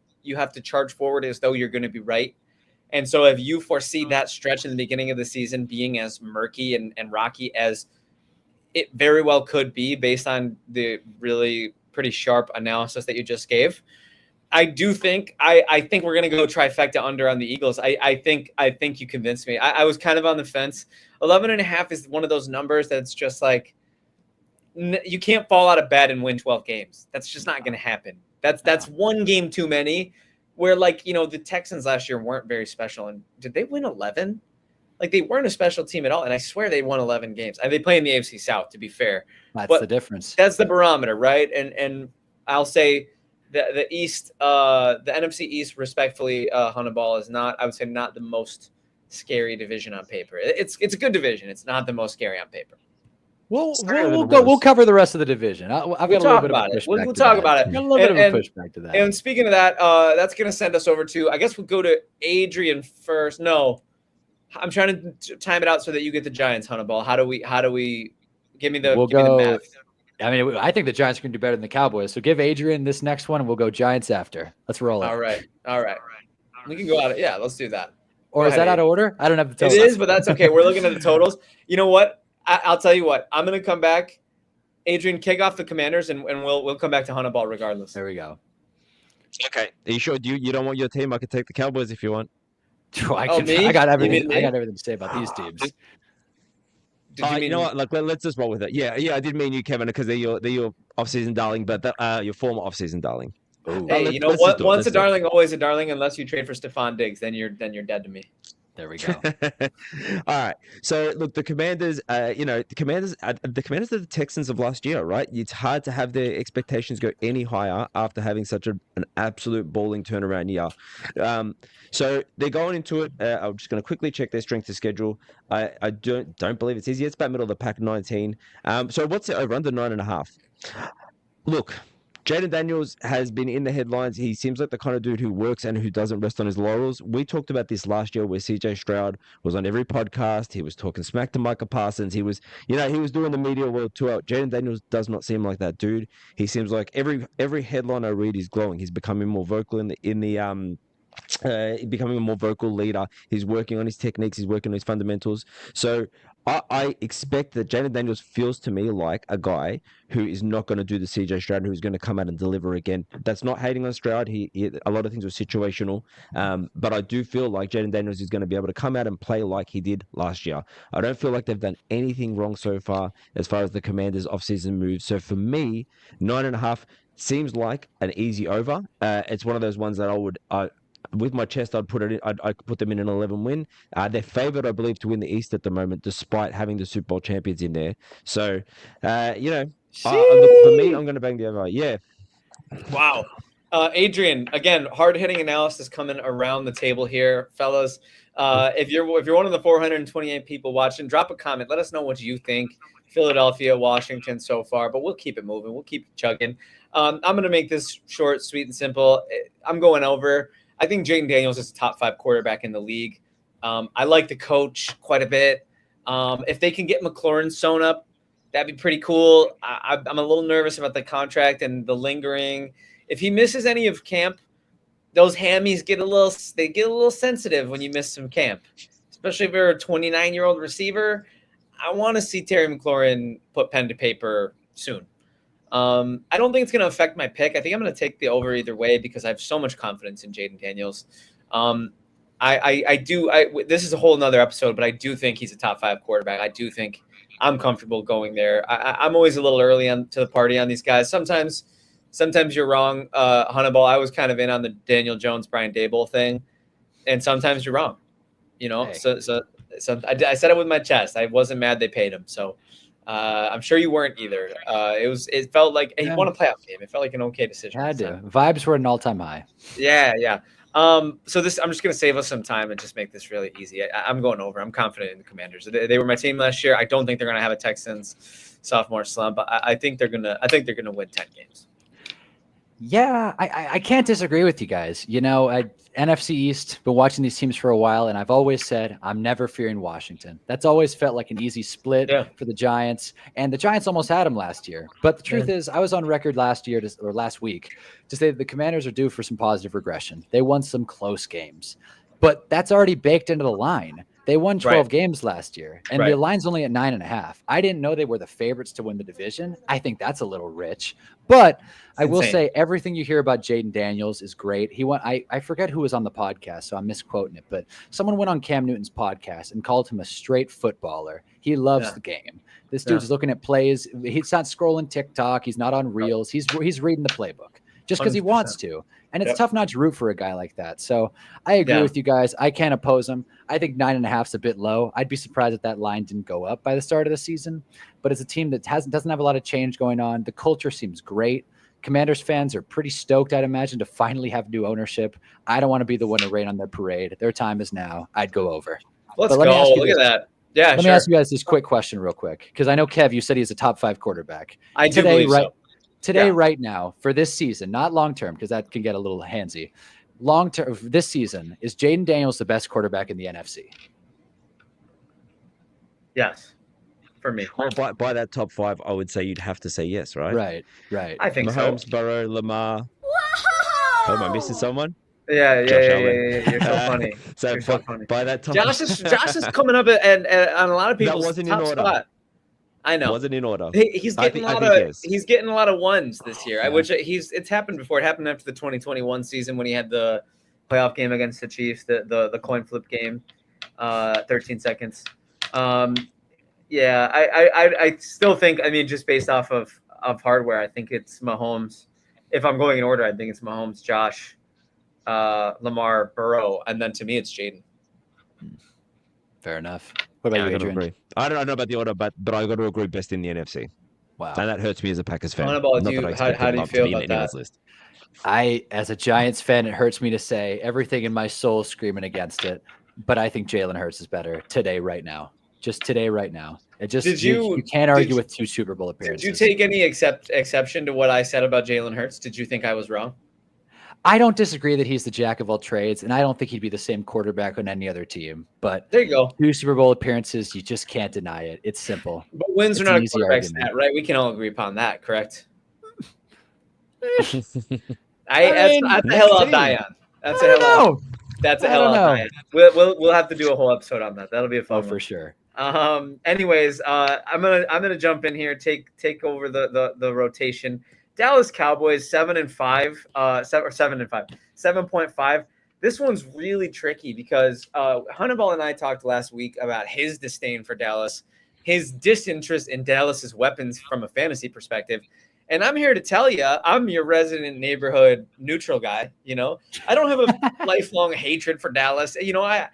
charge forward as though you're going to be right. And so if you foresee that stretch in the beginning of the season being as murky and rocky as it very well could be based on the really pretty sharp analysis that you just gave, I think we're going to go trifecta under on the Eagles. I think you convinced me. I was kind of on the fence. 11.5 is one of those numbers that's just like, you can't fall out of bed and win 12 games. That's just not going to happen. That's one game too many. Where the Texans last year weren't very special. And did they win 11? Like, they weren't a special team at all. And I swear they won 11 games. And they play in the AFC South, to be fair. That's the difference. That's the barometer, right? And I'll say the East, the NFC East, respectfully, Hunnaball, is not, I would say, not the most scary division on paper. It's a good division. It's not the most scary on paper. We'll cover the rest of the division. I've got a little bit of a pushback. We'll talk about it. Got a little bit of a pushback to that. And speaking of that, that's going to send us over to, I guess we'll go to Adrian first. No, I'm trying to time it out so that you get the Giants, Hunnaball. How do we give me the math? I mean, I think the Giants are going to do better than the Cowboys. So give Adrian this next one, and we'll go Giants after. Let's roll it. All right. We can go out. Yeah, let's do that. Or is that out of order? I don't have the totals. It is, but that's okay. We're looking at the totals. You know what? I'll tell you what. I'm going to come back. Adrian, kick off the Commanders, and we'll come back to Hunnaball regardless. There we go. Okay. Are you sure? You don't want your team? I could take the Cowboys if you want. I got everything. I got everything to say about these teams. You know what? Like, let's just roll with it. Yeah. I did mean you, Kevin, because they're your off-season darling, but your former off-season darling. Ooh. Hey, you know what? Once a darling, always a darling. Unless you trade for Stephon Diggs, then you're dead to me. There we go. All right. So look, the Commanders. The Commanders are the Texans of last year, right? It's hard to have their expectations go any higher after having such an absolute balling turnaround year. So they're going into it. I'm just going to quickly check their strength of schedule. I don't believe it's easy. It's about middle of the pack, 19. So what's it over under 9.5? Look. Jaden Daniels has been in the headlines. He seems like the kind of dude who works and who doesn't rest on his laurels. We talked about this last year where CJ Stroud was on every podcast. He was talking smack to Micah Parsons. He was doing the media world tour. Jaden Daniels does not seem like that dude. He seems like every headline I read is glowing. He's becoming more vocal becoming a more vocal leader. He's working on his techniques. He's working on his fundamentals. So I expect that Jaden Daniels feels to me like a guy who is not going to do the CJ Stroud, who's going to come out and deliver again. That's not hating on Stroud. He a lot of things were situational, but I do feel like Jaden Daniels is going to be able to come out and play like he did last year. I don't feel like they've done anything wrong so far as the Commanders' offseason moves. So for me, 9.5 seems like an easy over. It's one of those ones that I would. With my chest, I'd put it in. I'd put them in an 11 win. They're favored, I believe, to win the East at the moment, despite having the Super Bowl champions in there. So, for me, I'm going to bang the over. Yeah. Wow. Adrian, again, hard-hitting analysis coming around the table here, fellas. If you're one of the 428 people watching, drop a comment. Let us know what you think. Philadelphia, Washington so far, but we'll keep it moving. We'll keep chugging. I'm going to make this short, sweet, and simple. I'm going over. I think Jaden Daniels is a top 5 quarterback in the league. I like the coach quite a bit. If they can get McLaurin sewn up, that'd be pretty cool. I'm a little nervous about the contract and the lingering. If he misses any of camp, those hammies get a little sensitive when you miss some camp, especially if you're a 29-year-old receiver. I want to see Terry McLaurin put pen to paper soon. I don't think it's going to affect my pick. I think I'm going to take the over either way because I have so much confidence in Jaden Daniels. This is a whole nother episode, but I do think he's a top 5 quarterback. I do think I'm comfortable going there. I'm always a little early to the party on these guys. Sometimes you're wrong. Hunnaball, I was kind of in on the Daniel Jones, Brian Daboll thing. And sometimes you're wrong, Hey. So I said it with my chest. I wasn't mad they paid him. So, I'm sure you weren't either. It felt like he won a playoff game. It felt like an okay decision. I do. Vibes were an all-time high. Yeah. So I'm just gonna save us some time and just make this really easy. I'm going over. I'm confident in the Commanders. They were my team last year. I don't think they're gonna have a Texans sophomore slump. I think they're gonna win 10 games. Yeah, I can't disagree with you guys. NFC East, been watching these teams for a while, and I've always said I'm never fearing Washington. That's always felt like an easy split for the Giants, and the Giants almost had them last year. But the truth is, I was on record last week to say that the Commanders are due for some positive regression. They won some close games, but that's already baked into the line. They won 12 games last year, and the line's only at 9.5. I didn't know they were the favorites to win the division. I think that's a little rich, but I will say everything you hear about Jaden Daniels is great. He went. I forget who was on the podcast, so I'm misquoting it, but someone went on Cam Newton's podcast and called him a straight footballer. He loves the game. This dude's looking at plays. He's not scrolling TikTok. He's not on Reels. He's reading the playbook just because he wants to. And it's tough not to root for a guy like that. So I agree with you guys. I can't oppose him. I think 9.5 is a bit low. I'd be surprised if that line didn't go up by the start of the season. But it's a team that doesn't have a lot of change going on. The culture seems great. Commanders fans are pretty stoked, I'd imagine, to finally have new ownership. I don't want to be the one to rain on their parade. Their time is now. I'd go over. Let's go. Look at that. Yeah, Let me ask you guys this quick question real quick, because I know, Kev, you said he's a top 5 quarterback. I do believe so. Today, right now, for this season, not long-term, because that can get a little handsy. Long-term, this season, is Jaden Daniels the best quarterback in the NFC? Yes, for me. Well, by that top 5, I would say you'd have to say yes, right? Right. I think Mahomes, Burrow, Lamar. Whoa! Am I missing someone? Yeah. You're so funny. So funny. By that top, Josh is coming up and on a lot of people's top spot. I know. Wasn't in order. He's getting a lot of ones this year. It's happened before. It happened after the 2021 season when he had the playoff game against the Chiefs, the coin flip game, 13 seconds. I still think, I mean, just based off of hardware, I think it's Mahomes. If I'm going in order, I think it's Mahomes, Josh, Lamar, Burrow, and then to me, it's Jaden. Fair enough. What about you, Adrian? I don't know about the order, but I got to agree best in the NFC. Wow. And that hurts me as a Packers fan. Hunnaball, how do you feel about that? List. As a Giants fan, it hurts me to say everything in my soul screaming against it, but I think Jalen Hurts is better today, right now. Just today, right now. It just you can't argue with 2 Super Bowl appearances. Did you take any exception to what I said about Jalen Hurts? Did you think I was wrong? I don't disagree that he's the jack of all trades, and I don't think he'd be the same quarterback on any other team. But there you go. 2 Super Bowl appearances, you just can't deny it. It's simple. But wins are not a quarterback stat, right? We can all agree upon that, correct? That's the hill I'll die on. That's a hill I'll die on. We'll have to do a whole episode on that. That'll be a fun one. For sure. Anyways, I'm gonna jump in here, take over the rotation. Dallas Cowboys 7-5, 7.5. This one's really tricky because Hunnaball and I talked last week about his disdain for Dallas, his disinterest in Dallas's weapons from a fantasy perspective. And I'm here to tell you, I'm your resident neighborhood neutral guy. You know, I don't have a lifelong hatred for Dallas. You know, I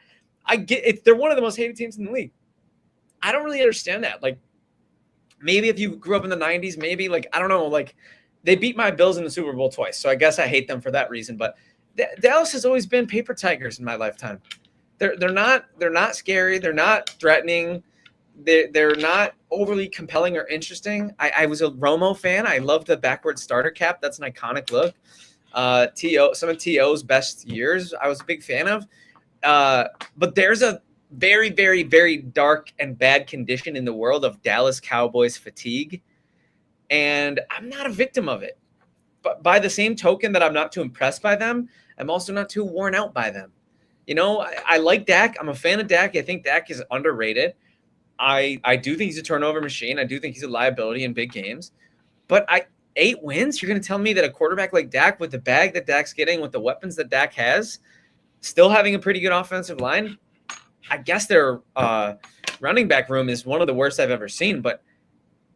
get it. They're one of the most hated teams in the league. I don't really understand that. Like, maybe if you grew up in the 90s, maybe, like, I don't know, like, they beat my Bills in the Super Bowl twice, so I guess I hate them for that reason. But Dallas has always been paper tigers in my lifetime. They're not scary. They're not threatening. They're not overly compelling or interesting. I was a Romo fan. I loved the backward starter cap. That's an iconic look. Some of T.O.'s best years, I was a big fan of. But there's a very, very, very dark and bad condition in the world of Dallas Cowboys fatigue. And I'm not a victim of it. But by the same token that I'm not too impressed by them, I'm also not too worn out by them. You know, I like Dak. I'm a fan of Dak. I think Dak is underrated. I do think he's a turnover machine. I do think he's a liability in big games. But 8 wins? You're going to tell me that a quarterback like Dak, with the bag that Dak's getting, with the weapons that Dak has, still having a pretty good offensive line? I guess their running back room is one of the worst I've ever seen, but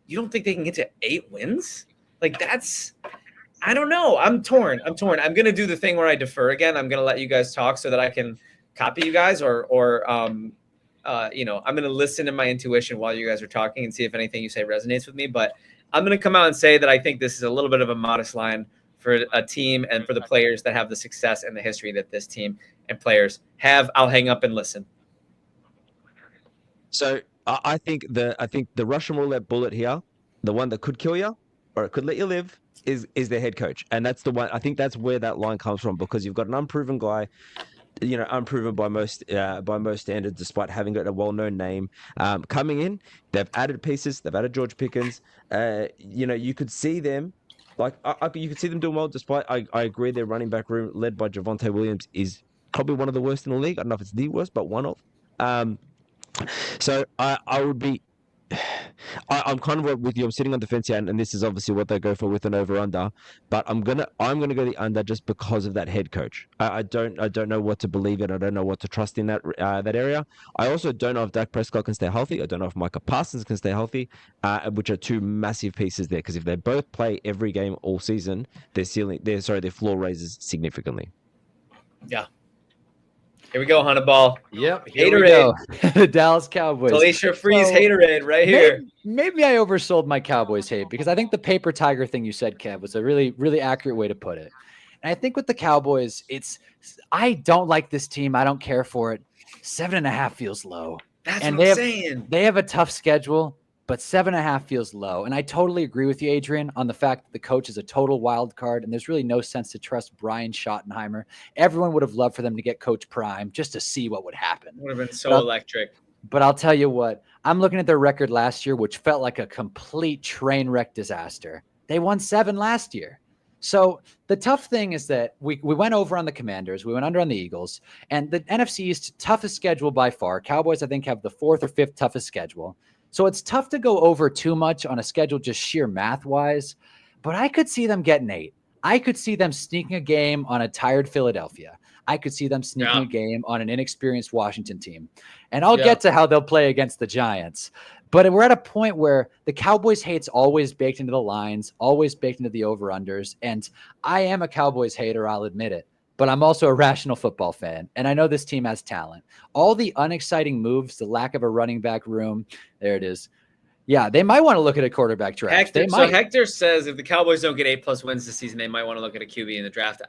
you don't think they can get to 8 wins? Like, that's – I don't know. I'm torn. I'm going to do the thing where I defer again. I'm going to let you guys talk so that I can copy you guys or I'm going to listen to my intuition while you guys are talking and see if anything you say resonates with me. But I'm going to come out and say that I think this is a little bit of a modest line for a team and for the players that have the success and the history that this team and players have. I'll hang up and listen. So I think the Russian roulette bullet here, the one that could kill you or it could let you live, is the head coach. And that's the one. I think that's where that line comes from, because you've got an unproven guy, you know, unproven by most standards, despite having got a well-known name. Coming in, they've added pieces. They've added George Pickens. You could see them, you could see them doing well. Despite, I agree, their running back room, led by Javonte Williams, is probably one of the worst in the league. I don't know if it's the worst, but one of. So I would be. I'm kind of with you. I'm sitting on the fence here, and this is obviously what they go for with an over/under. But I'm gonna go the under just because of that head coach. I don't know what to believe in. I don't know what to trust in that area. I also don't know if Dak Prescott can stay healthy. I don't know if Micah Parsons can stay healthy, which are 2 massive pieces there. Because if they both play every game all season, their floor raises significantly. Yeah. Here we go, Hunnaball. Yep. Haterade. The Dallas Cowboys. Glacier Freeze haterade right here. Maybe I oversold my Cowboys hate, because I think the paper tiger thing you said, Kev, was a really, really accurate way to put it. And I think with the Cowboys, I don't like this team. I don't care for it. 7.5 feels low. That's what I'm saying. They have a tough schedule, but 7.5 feels low. And I totally agree with you, Adrian, on the fact that the coach is a total wild card, and there's really no sense to trust Brian Schottenheimer. Everyone would have loved for them to get Coach Prime just to see what would happen. Would have been so electric. But I'll tell you what, I'm looking at their record last year, which felt like a complete train wreck disaster. They won 7 last year. So the tough thing is that we went over on the Commanders, we went under on the Eagles, and the NFC East toughest schedule by far. Cowboys, I think, have the 4th or 5th toughest schedule. So it's tough to go over too much on a schedule, just sheer math wise, but I could see them getting 8. I could see them sneaking a game on a tired Philadelphia. I could see them sneaking a game on an inexperienced Washington team. And I'll get to how they'll play against the Giants. But we're at a point where the Cowboys hate's always baked into the lines, always baked into the over-unders. And I am a Cowboys hater, I'll admit it. But I'm also a rational football fan. And I know this team has talent. All the unexciting moves, the lack of a running back room, there it is. Yeah, they might want to look at a quarterback draft. So Hector says if the Cowboys don't get 8+ wins this season, they might want to look at a QB in the draft.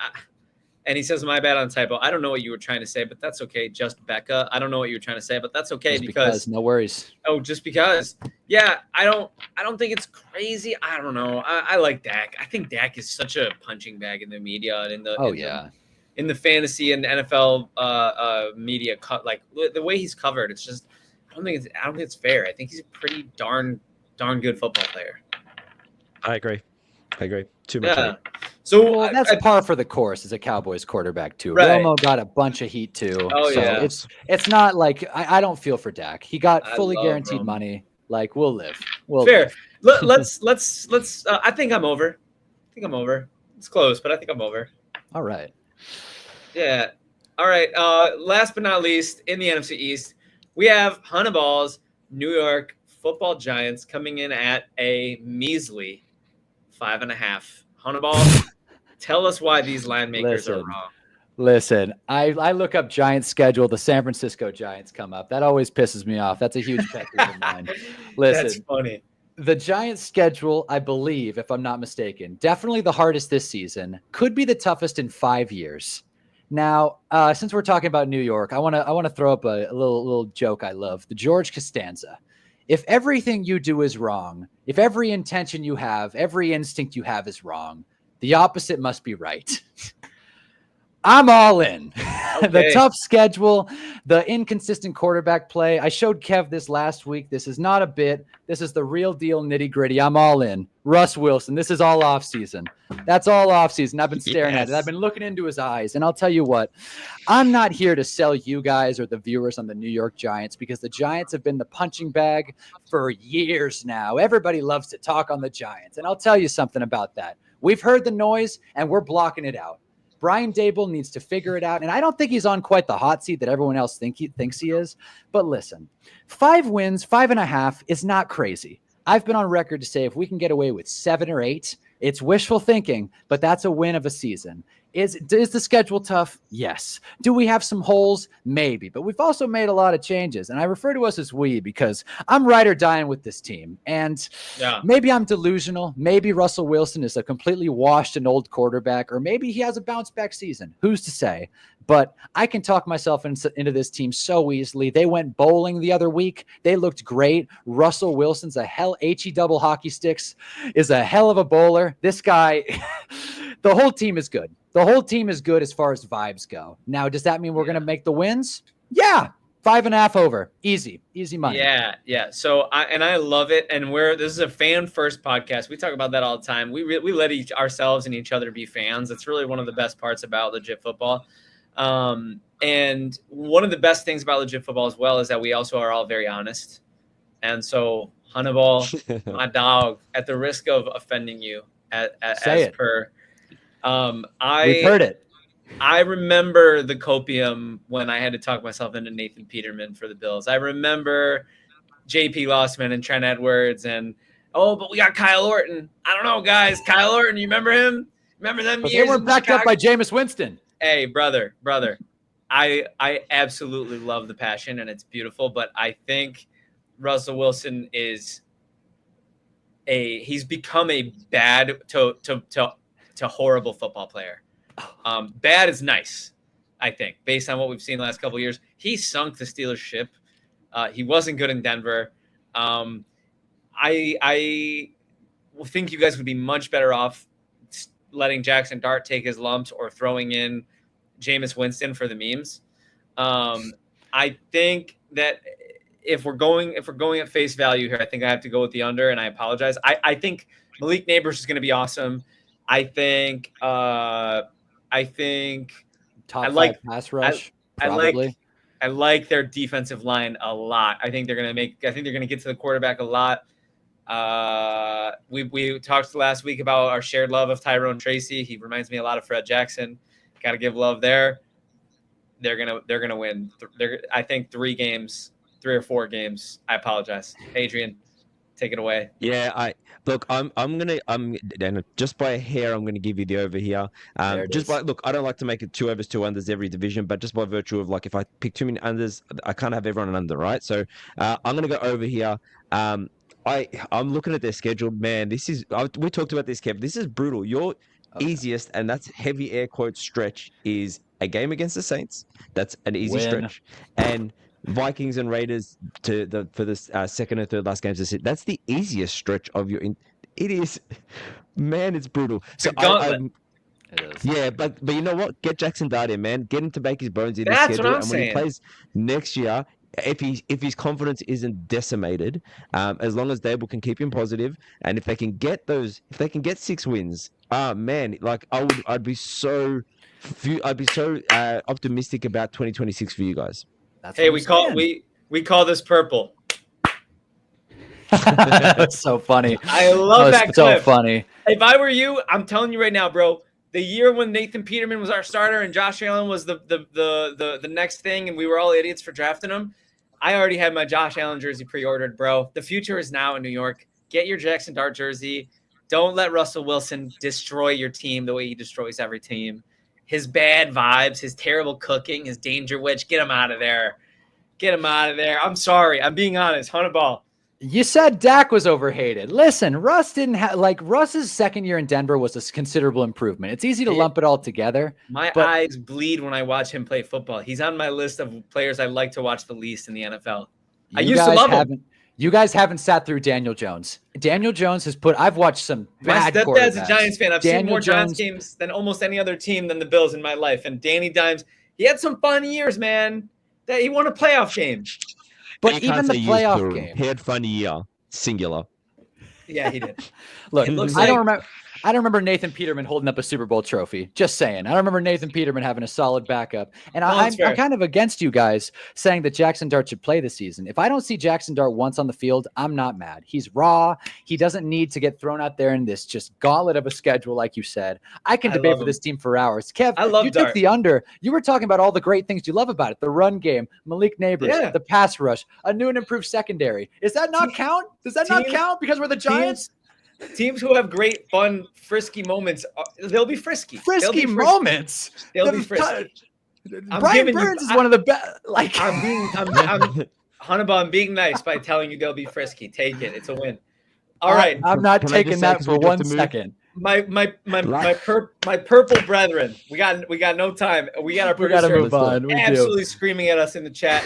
And he says, my bad on typo. I don't know what you were trying to say, but that's okay. Just Becca. I don't know what you were trying to say, but that's okay because no worries. Oh, just because. Yeah, I don't think it's crazy. I don't know. I like Dak. I think Dak is such a punching bag in the media and in the fantasy and NFL media like the way he's covered. It's just I don't think it's fair. I think he's a pretty darn good football player. I agree. Too much. Yeah. So that's par for the course as a Cowboys quarterback too. Right. Romo got a bunch of heat too. Oh so yeah. It's not like I don't feel for Dak. He got fully guaranteed Romo. Money. Like we'll live. Fair. Let's. I think I'm over. It's close, but I think I'm over. All right. Yeah. All right. Last but not least, in the NFC East, we have Hunnaball's New York Football Giants coming in at a measly 5.5. Hunnaball, tell us why these line makers are wrong. Listen, I look up Giants schedule. The San Francisco Giants come up. That always pisses me off. That's a huge pet peeve of mine. Listen, that's funny. The Giants schedule, I believe, if I'm not mistaken, definitely the hardest this season. Could be the toughest in 5 years. Now, since we're talking about New York, I want to throw up a little joke I love. The George Costanza. If everything you do is wrong, if every intention you have, every instinct you have is wrong, the opposite must be right. I'm all in. Okay. The tough schedule, the inconsistent quarterback play. I showed Kev this last week. This is not a bit. This is the real deal nitty gritty. I'm all in. Russ Wilson. This is all off season. That's all off season. I've been staring at it. I've been looking into his eyes. And I'll tell you what, I'm not here to sell you guys or the viewers on the New York Giants because the Giants have been the punching bag for years now. Everybody loves to talk on the Giants. And I'll tell you something about that. We've heard the noise and we're blocking it out. Brian Daboll needs to figure it out. And I don't think he's on quite the hot seat that everyone else thinks he is. But listen, 5 wins, 5.5 is not crazy. I've been on record to say if we can get away with 7 or 8, it's wishful thinking, but that's a win of a season. Is the schedule tough? Yes. Do we have some holes? Maybe. But we've also made a lot of changes. And I refer to us as we because I'm ride or dying with this team. And maybe I'm delusional. Maybe Russell Wilson is a completely washed and old quarterback, or maybe he has a bounce back season. Who's to say? But I can talk myself into this team so easily. They went bowling the other week. They looked great. Russell Wilson's HE double hockey sticks is a hell of a bowler. This guy, the whole team is good. The whole team is good as far as vibes go. Now, does that mean we're going to make the wins? Yeah. 5.5 over. Easy money. Yeah. So I love it. And this is a fan first podcast. We talk about that all the time. We let ourselves and each other be fans. It's really one of the best parts about legit football. And one of the best things about legit football as well is that we also are all very honest. And so Hunnaball, my dog, at the risk of offending you We've heard it. I remember the copium when I had to talk myself into Nathan Peterman for the Bills. I remember JP Lossman and Trent Edwards but we got Kyle Orton. I don't know, guys. Kyle Orton, you remember him? Remember them years? They were backed up by Jameis Winston. Hey, brother. I absolutely love the passion and it's beautiful, but I think Russell Wilson he's become a bad to horrible football player. Bad is nice, I think, based on what we've seen the last couple of years. He sunk the Steelers ship. He wasn't good in Denver. I think you guys would be much better off letting Jackson Dart take his lumps or throwing in Jameis Winston for the memes. I think that if we're going at face value here, I think I have to go with the under, and I apologize. I think Malik Neighbors is going to be awesome. I think top 5 pass rush. I I like their defensive line a lot. I think they're going to get to the quarterback a lot. We talked last week about our shared love of Tyrone Tracy. He reminds me a lot of Fred Jackson. Got to give love there. They're gonna win. I think 3 or 4 games. I apologize, Adrian. Take it away. Yeah, I'm just by a hair, I'm gonna give you the over here. I don't like to make it 2 overs, 2 unders every division, but just by virtue of like if I pick too many unders, I can't have everyone an under, right? So I'm gonna go over here. I'm looking at their schedule, man. We talked about this, Kev. This is brutal. Your easiest, and that's heavy air quote stretch, is a game against the Saints. That's an easy stretch, and Vikings and Raiders for the second or third last games. That's the easiest stretch of your. It is, man. It's brutal. So it is. Yeah, but you know what? Get Jackson Dart in, man. Get him to make his bones in the schedule. What I'm and when saying. He plays next year, if his confidence isn't decimated, as long as Dable can keep him positive, and if they can get 6 wins, man, like I'd be so optimistic about 2026 for you guys. We call this purple. That's so funny. I love that clip. So funny. If I were you, I'm telling you right now, bro. The year when Nathan Peterman was our starter and Josh Allen was the next thing, and we were all idiots for drafting him, I already had my Josh Allen jersey pre-ordered, bro. The future is now in New York. Get your Jackson Dart jersey. Don't let Russell Wilson destroy your team the way he destroys every team. His bad vibes, his terrible cooking, his danger witch, get him out of there. Get him out of there. I'm sorry. I'm being honest. Hunnaball. You said Dak was overhated. Listen, Russ's second year in Denver was a considerable improvement. It's easy to lump it all together. My eyes bleed when I watch him play football. He's on my list of players I like to watch the least in the NFL. I used to love him. You guys haven't sat through Daniel Jones. Daniel Jones I've watched some bad quarterbacks. My stepdad's a Giants fan. I've seen more Giants games than almost any other team than the Bills in my life. And Danny Dimes, he had some fun years, man. That he won a playoff game. But even the playoff game. He had fun year. Singular. Yeah, he did. Look, I don't remember Nathan Peterman holding up a Super Bowl trophy. Just saying. I don't remember Nathan Peterman having a solid backup. And I'm kind of against you guys saying that Jackson Dart should play this season. If I don't see Jackson Dart once on the field, I'm not mad. He's raw. He doesn't need to get thrown out there in this just gauntlet of a schedule, like you said. I can debate for this team for hours. Kev, you took the under. You were talking about all the great things you love about it. The run game, Malik Neighbors, the pass rush, a new and improved secondary. Does that not count? Does that not count because we're the Giants? Teams who have great, fun, frisky moments, they'll be frisky. Frisky moments. They'll be frisky. Brian Burns is one of the best. Like Hunnaball, I'm being nice by telling you they'll be frisky. Take it. It's a win. All right. I'm not taking that for 1 second. My purple brethren. We got no time. We got our producer. We gotta move on. Absolutely screaming at us in the chat.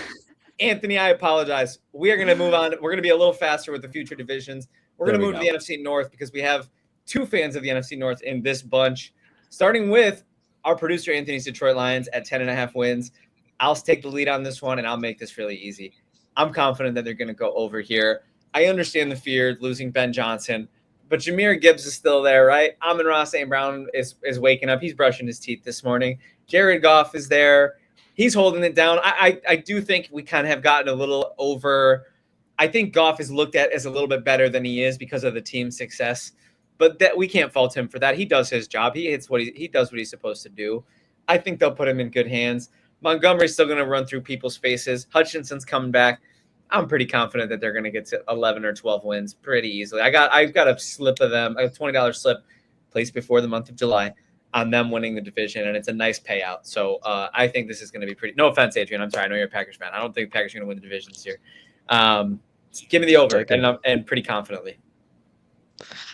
Anthony, I apologize. We are going to move on. We're going to be a little faster with the future divisions. We're going to move to the NFC North because we have 2 fans of the NFC North in this bunch, starting with our producer, Anthony's Detroit Lions at 10.5 wins. I'll take the lead on this one, and I'll make this really easy. I'm confident that they're going to go over here. I understand the fear losing Ben Johnson, but Jahmyr Gibbs is still there, right? Amon-Ra St. Brown is waking up. He's brushing his teeth this morning. Jared Goff is there. He's holding it down. I do think we kind of have gotten a little over. I think Goff is looked at as a little bit better than he is because of the team's success, but that we can't fault him for that. He does his job. He does what he's supposed to do. I think they'll put him in good hands. Montgomery's still going to run through people's faces. Hutchinson's coming back. I'm pretty confident that they're going to get to 11 or 12 wins pretty easily. I've got a slip of them, a $20 slip placed before the month of July on them winning the division, and it's a nice payout. So I think this is going to be pretty. No offense, Adrian. I'm sorry. I know you're a Packers fan. I don't think the Packers are going to win the division this year. Give me the over, and pretty confidently.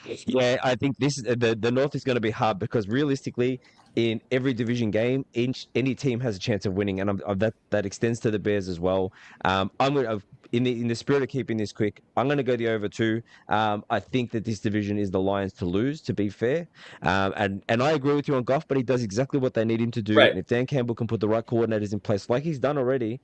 Yeah, I think this is the North is going to be hard because realistically, in every division game, any team has a chance of winning, and that extends to the Bears as well. I'm going to, in the spirit of keeping this quick, I'm going to go the over 2. I think that this division is the Lions to lose, to be fair. And I agree with you on Goff, but he does exactly what they need him to do. Right. And if Dan Campbell can put the right coordinators in place, like he's done already,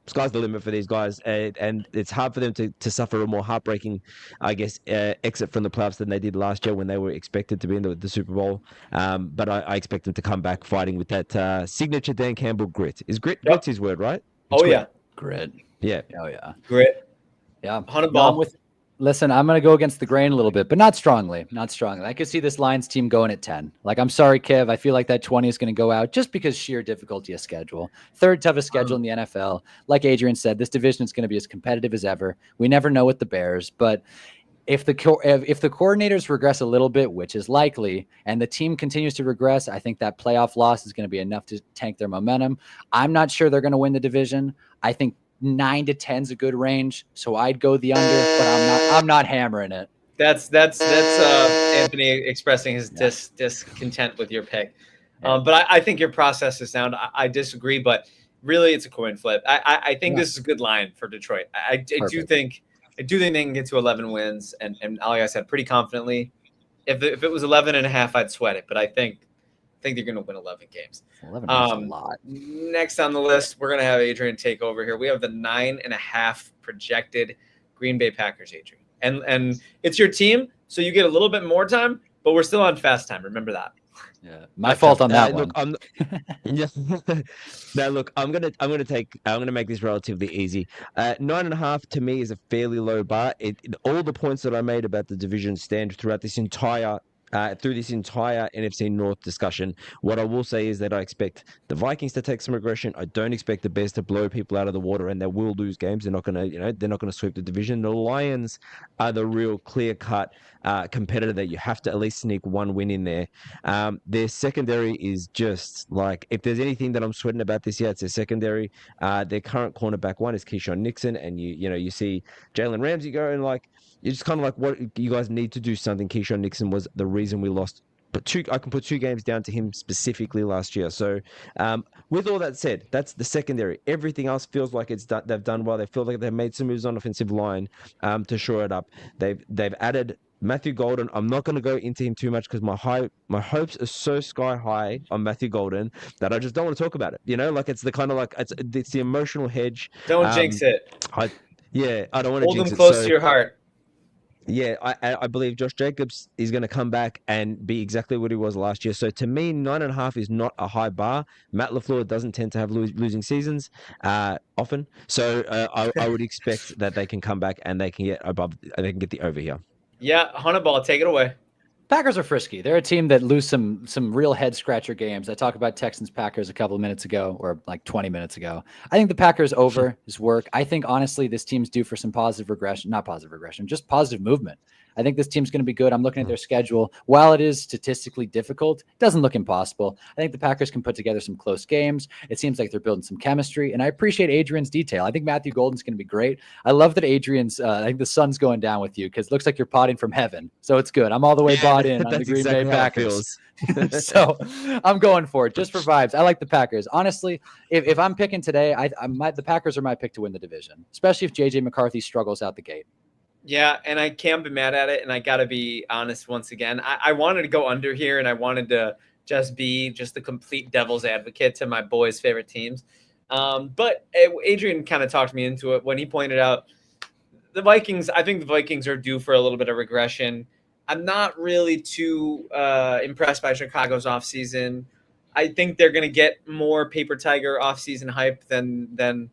sky's the limit for these guys, and it's hard for them to suffer a more heartbreaking, I guess, exit from the playoffs than they did last year when they were expected to be in the Super Bowl. But I expect them to come back fighting with that signature Dan Campbell grit. Grit's his word, right? It's grit. Grit. Yeah. Oh yeah. Grit. Yeah. Hunnaball. Listen, I'm going to go against the grain a little bit, but not strongly. I could see this Lions team going at 10. Like, I'm sorry, Kev. I feel like that 20 is going to go out just because sheer difficulty of schedule. Third toughest schedule in the NFL. Like Adrian said, this division is going to be as competitive as ever. We never know with the Bears, but if the coordinators regress a little bit, which is likely, and the team continues to regress, I think that playoff loss is going to be enough to tank their momentum. I'm not sure they're going to win the division. I think 9 to 10 is a good range, so I'd go the under, but I'm not hammering it. That's Anthony expressing his discontent with your pick. But I think your process is sound. I disagree, but really it's a coin flip. I think this is a good line for Detroit. I do think they can get to 11 wins, and like I said, pretty confidently. If it was 11 and a half, I'd sweat it, but I think they're going to win 11 games. 11 is a lot. Next on the list, we're going to have Adrian take over here. We have the 9.5 projected Green Bay Packers, Adrian. And it's your team, so you get a little bit more time, but we're still on fast time. Remember that. Yeah, my fault on that one. Look, I'm gonna make this relatively easy. 9.5 to me is a fairly low bar. All the points that I made about the division stand throughout this entire NFC North discussion. What I will say is that I expect the Vikings to take some regression. I don't expect the Bears to blow people out of the water, and they will lose games. They're not going to sweep the division. The Lions are the real clear-cut competitor that you have to at least sneak one win in there. Their secondary is just like, if there's anything that I'm sweating about this year, it's their secondary. Their current cornerback one is Keyshawn Nixon, and you see Jalen Ramsey go and like, it's just kind of like, what you guys need to do something. Keyshawn Nixon was the reason we lost. But I can put 2 games down to him specifically last year. So with all that said, that's the secondary. Everything else feels like they've done well. They feel like they've made some moves on offensive line to shore it up. They've added Matthew Golden. I'm not going to go into him too much because my hopes are so sky high on Matthew Golden that I just don't want to talk about it. Like it's the kind of like it's the emotional hedge. Don't jinx it. I don't want to jinx it. Hold him close to your heart. Yeah, I believe Josh Jacobs is going to come back and be exactly what he was last year. So to me, 9.5 is not a high bar. Matt LaFleur doesn't tend to have losing seasons often. So I would expect that they can come back and they can get above. They can get the over here. Yeah, Hunnaball, take it away. Packers are frisky. They're a team that lose some real head scratcher games. I talked about Texans Packers a couple of minutes ago, or like 20 minutes ago. I think the Packers over is work. I think honestly this team's due for some not positive regression, just positive movement. I think this team's going to be good. I'm looking at their schedule. While it is statistically difficult, it doesn't look impossible. I think the Packers can put together some close games. It seems like they're building some chemistry, and I appreciate Adrian's detail. I think Matthew Golden's going to be great. I love that Adrian's, I think the sun's going down with you because it looks like you're potting from heaven. So it's good. I'm all the way bought in on the Green Bay Packers. So I'm going for it just for vibes. I like the Packers. Honestly, if I'm picking today, the Packers are my pick to win the division, especially if JJ McCarthy struggles out the gate. Yeah, and I can't be mad at it, and I got to be honest once again. I wanted to go under here, and I wanted to just be the complete devil's advocate to my boys' favorite teams. But Adrian kind of talked me into it when he pointed out the Vikings. I think the Vikings are due for a little bit of regression. I'm not really too impressed by Chicago's offseason. I think they're going to get more paper tiger offseason hype than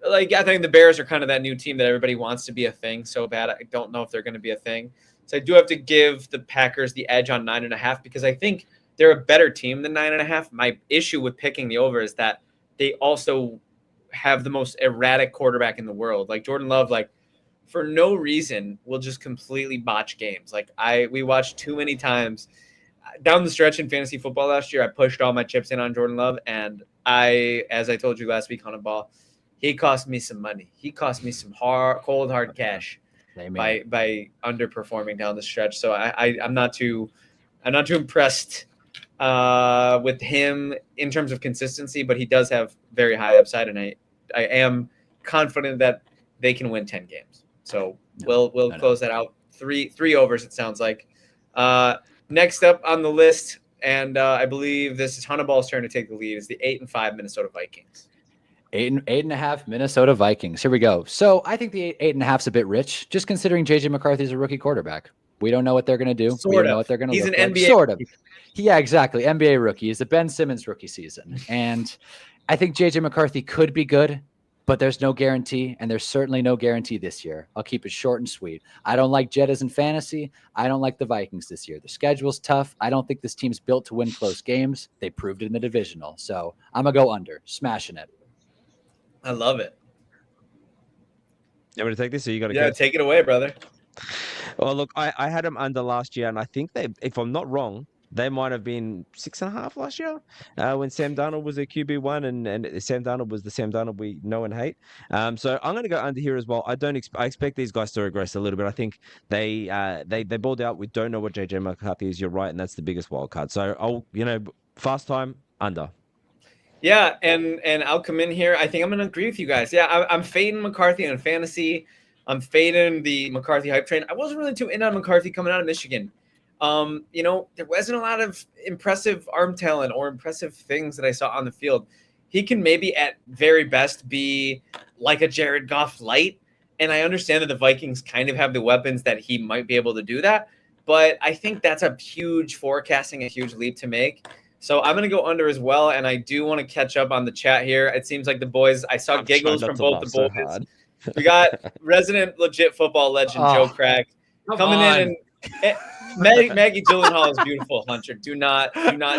like, I think the Bears are kind of that new team that everybody wants to be a thing so bad. I don't know if they're going to be a thing. So I do have to give the Packers the edge on 9.5 because I think they're a better team than 9.5. My issue with picking the over is that they also have the most erratic quarterback in the world. Like Jordan Love, like for no reason, will just completely botch games. Like we watched too many times down the stretch in fantasy football last year. I pushed all my chips in on Jordan Love, and as I told you last week on a ball, he cost me some money. He cost me some cold hard cash by underperforming down the stretch. So I'm not too impressed with him in terms of consistency, but he does have very high upside, and I am confident that they can win 10 games. So we'll close that out. Three overs, it sounds like. Next up on the list, and I believe this is Hunnaball's turn to take the lead, is the 8-5 Minnesota Vikings. 8.5 Minnesota Vikings. Here we go. So I think the 8.5 is a bit rich, just considering JJ McCarthy is a rookie quarterback. We don't know what they're going to do. We don't know what they're going to look like. He's an NBA sort of. Yeah, exactly. NBA rookie. He's the Ben Simmons rookie season. And I think JJ McCarthy could be good, but there's no guarantee, and there's certainly no guarantee this year. I'll keep it short and sweet. I don't like Jettas in fantasy. I don't like the Vikings this year. The schedule's tough. I don't think this team's built to win close games. They proved it in the divisional. So I'm going to go under, smashing it. I love it. You want me to take this, or you got to go? Take it away, brother. Well, look, I had them under last year, and I think if I'm not wrong, they might have been 6.5 last year when Sam Darnold was a QB1, and Sam Darnold was the Sam Darnold we know and hate. So I'm going to go under here as well. I expect these guys to regress a little bit. I think they balled out. We don't know what JJ McCarthy is. You're right, and that's the biggest wild card. So I'll fast time under. Yeah, and I'll come in here. I think I'm going to agree with you guys. Yeah, I'm fading McCarthy in fantasy. I'm fading the McCarthy hype train. I wasn't really too in on McCarthy coming out of Michigan. There wasn't a lot of impressive arm talent or impressive things that I saw on the field. He can maybe at very best be like a Jared Goff light. And I understand that the Vikings kind of have the weapons that he might be able to do that. But I think that's a huge forecasting, a huge leap to make. So I'm going to go under as well. And I do want to catch up on the chat here. It seems like the boys, I saw giggles from both the boys. We got resident legit football legend Joe Crack coming in, and Maggie Gyllenhaal is beautiful. Hunter, do not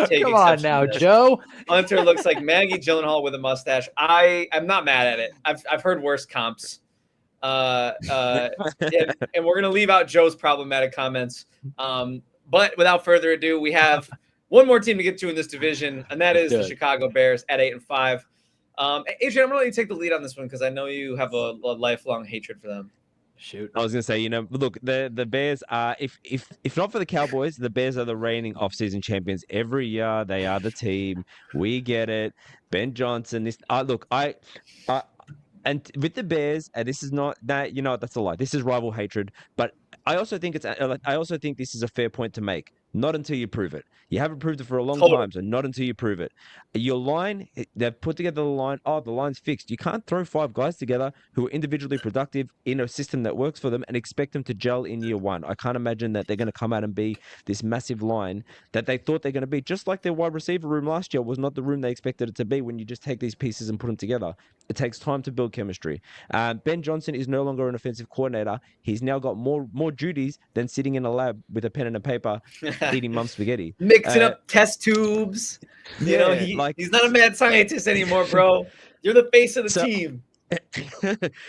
take. Come on now, Joe. Hunter looks like Maggie Gyllenhaal with a mustache. I'm not mad at it. I've heard worse comps. And we're gonna leave out Joe's problematic comments. But without further ado, we have one more team to get to in this division, and that is the Chicago Bears at 8-5. Adrian, I'm gonna let you take the lead on this one because I know you have a lifelong hatred for them. Shoot. I was going to say, look, the Bears are, if not for the Cowboys, the Bears are the reigning off-season champions. Every year, they are the team. We get it. Ben Johnson. And with the Bears, and this is not that, that's a lie. This is rival hatred. But I also think this is a fair point to make. Not until you prove it. You haven't proved it for a long time, so not until you prove it. Your line, they've put together the line. Oh, the line's fixed. You can't throw 5 guys together who are individually productive in a system that works for them and expect them to gel in year one. I can't imagine that they're going to come out and be this massive line that they thought they're going to be. Just like their wide receiver room last year was not the room they expected it to be when you just take these pieces and put them together. It takes time to build chemistry. Ben Johnson is no longer an offensive coordinator. He's now got more duties than sitting in a lab with a pen and a paper eating mum's spaghetti. Mixing up test tubes. He's not a mad scientist anymore, bro. You're the face of the team.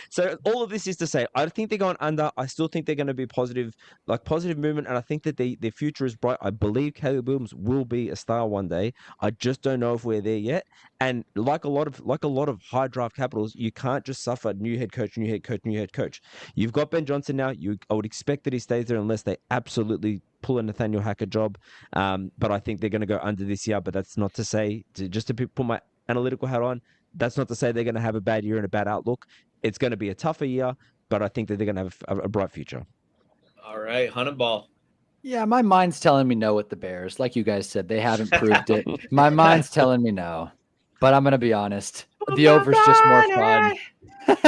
So all of this is to say, I think they're going under. I still think they're going to be positive movement, and I think that their future is bright. I believe Caleb Williams will be a star one day. I just don't know if we're there yet. And like a lot of high draft capitals, you can't just suffer new head coach. You've got Ben Johnson now. I would expect that he stays there unless they absolutely pull a Nathaniel Hackett job. But I think they're going to go under this year. But that's not to say, just to put my analytical hat on, that's not to say they're going to have a bad year and a bad outlook. It's going to be a tougher year, but I think that they're going to have a bright future. All right, Hunnaball. Yeah, my mind's telling me no with the Bears. Like you guys said, they haven't proved it. My mind's telling me no, but I'm going to be honest. The over's just more fun.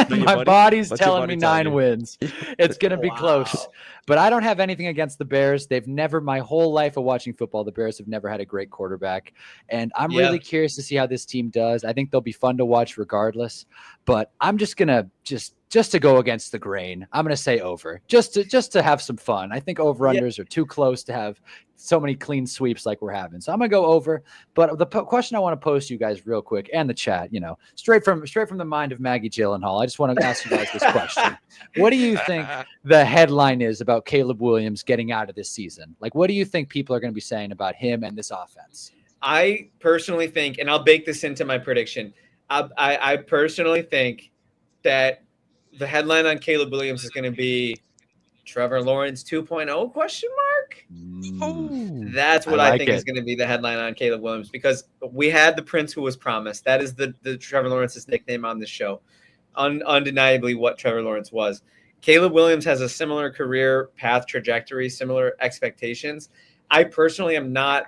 My body's telling me 9 wins. It's going to be close. But I don't have anything against the Bears. My whole life of watching football, the Bears have never had a great quarterback. And I'm really curious to see how this team does. I think they'll be fun to watch regardless. But I'm just going to just to go against the grain, I'm going to say over. Just to have some fun. I think over-unders are too close to have so many clean sweeps like we're having. So I'm going to go over. But the question I want to pose to you guys real quick, and the chat, straight from the mind of Maggie Gyllenhaal, I just want to ask you guys this question. What do you think the headline is about Caleb Williams getting out of this season? Like, what do you think people are going to be saying about him and this offense? I personally think, and I'll bake this into my prediction, I personally think that the headline on Caleb Williams is going to be Trevor Lawrence 2.0 question mark? That's what I think is going to be the headline on Caleb Williams, because we had the Prince who was promised. That is the Trevor Lawrence's nickname on this show. Undeniably what Trevor Lawrence was. Caleb Williams has a similar career path trajectory, similar expectations. I personally am not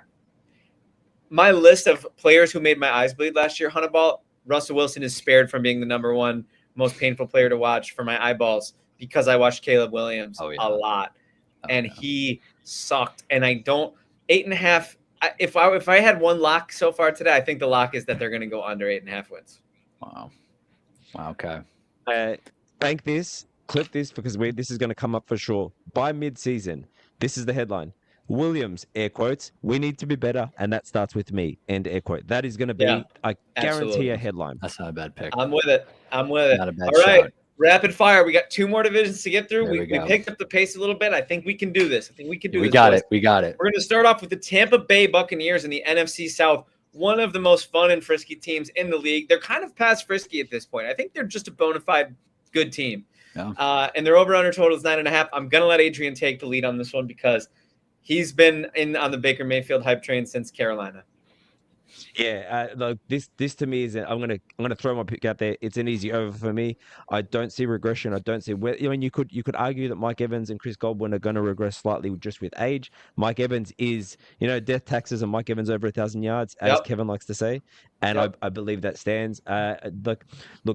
– my list of players who made my eyes bleed last year, Hunnaball, Russell Wilson is spared from being the number one most painful player to watch for my eyeballs because I watched Caleb Williams a lot, and he sucked. And I don't 8.5. If I had one lock so far today, I think the lock is that they're going to go under 8.5 wins. Wow. Okay. Clip this because this is going to come up for sure. By mid-season, this is the headline. Williams, air quotes, we need to be better, and that starts with me, end air quote. That is going to be, I guarantee, a headline. That's not a bad pick. I'm with it. Not a bad All right, shot. rapid fire. We got 2 more divisions to get through. We picked up the pace a little bit. I think we can do this. We got it. We got it. We're going to start off with the Tampa Bay Buccaneers in the NFC South, one of the most fun and frisky teams in the league. They're kind of past frisky at this point. I think they're just a bona fide good team. Yeah. And their over-under total is 9.5. I'm going to let Adrian take the lead on this one because he's been on the Baker Mayfield hype train since Carolina. Yeah, look, this to me is I'm gonna throw my pick out there. It's an easy over for me. I don't see regression. I don't see where. I mean, you could argue that Mike Evans and Chris Godwin are going to regress slightly just with age. Mike Evans is, death taxes on Mike Evans over 1,000 yards, as Kevin likes to say, and I believe that stands. Look,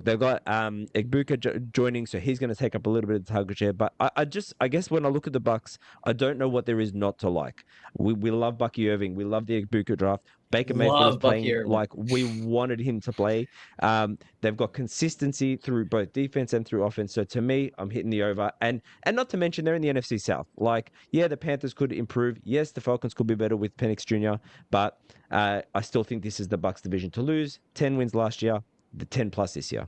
they've got Egbuka joining, so he's going to take up a little bit of the target share. But I guess when I look at the Bucs, I don't know what there is not to like. We love Bucky Irving. We love the Egbuka draft. Baker Mayfield is playing like we wanted him to play. They've got consistency through both defense and through offense. So to me, I'm hitting the over. And not to mention they're in the NFC South. Like, yeah, the Panthers could improve. Yes, the Falcons could be better with Penix Jr. But I still think this is the Bucs division to lose. 10 wins last year, the 10 plus this year.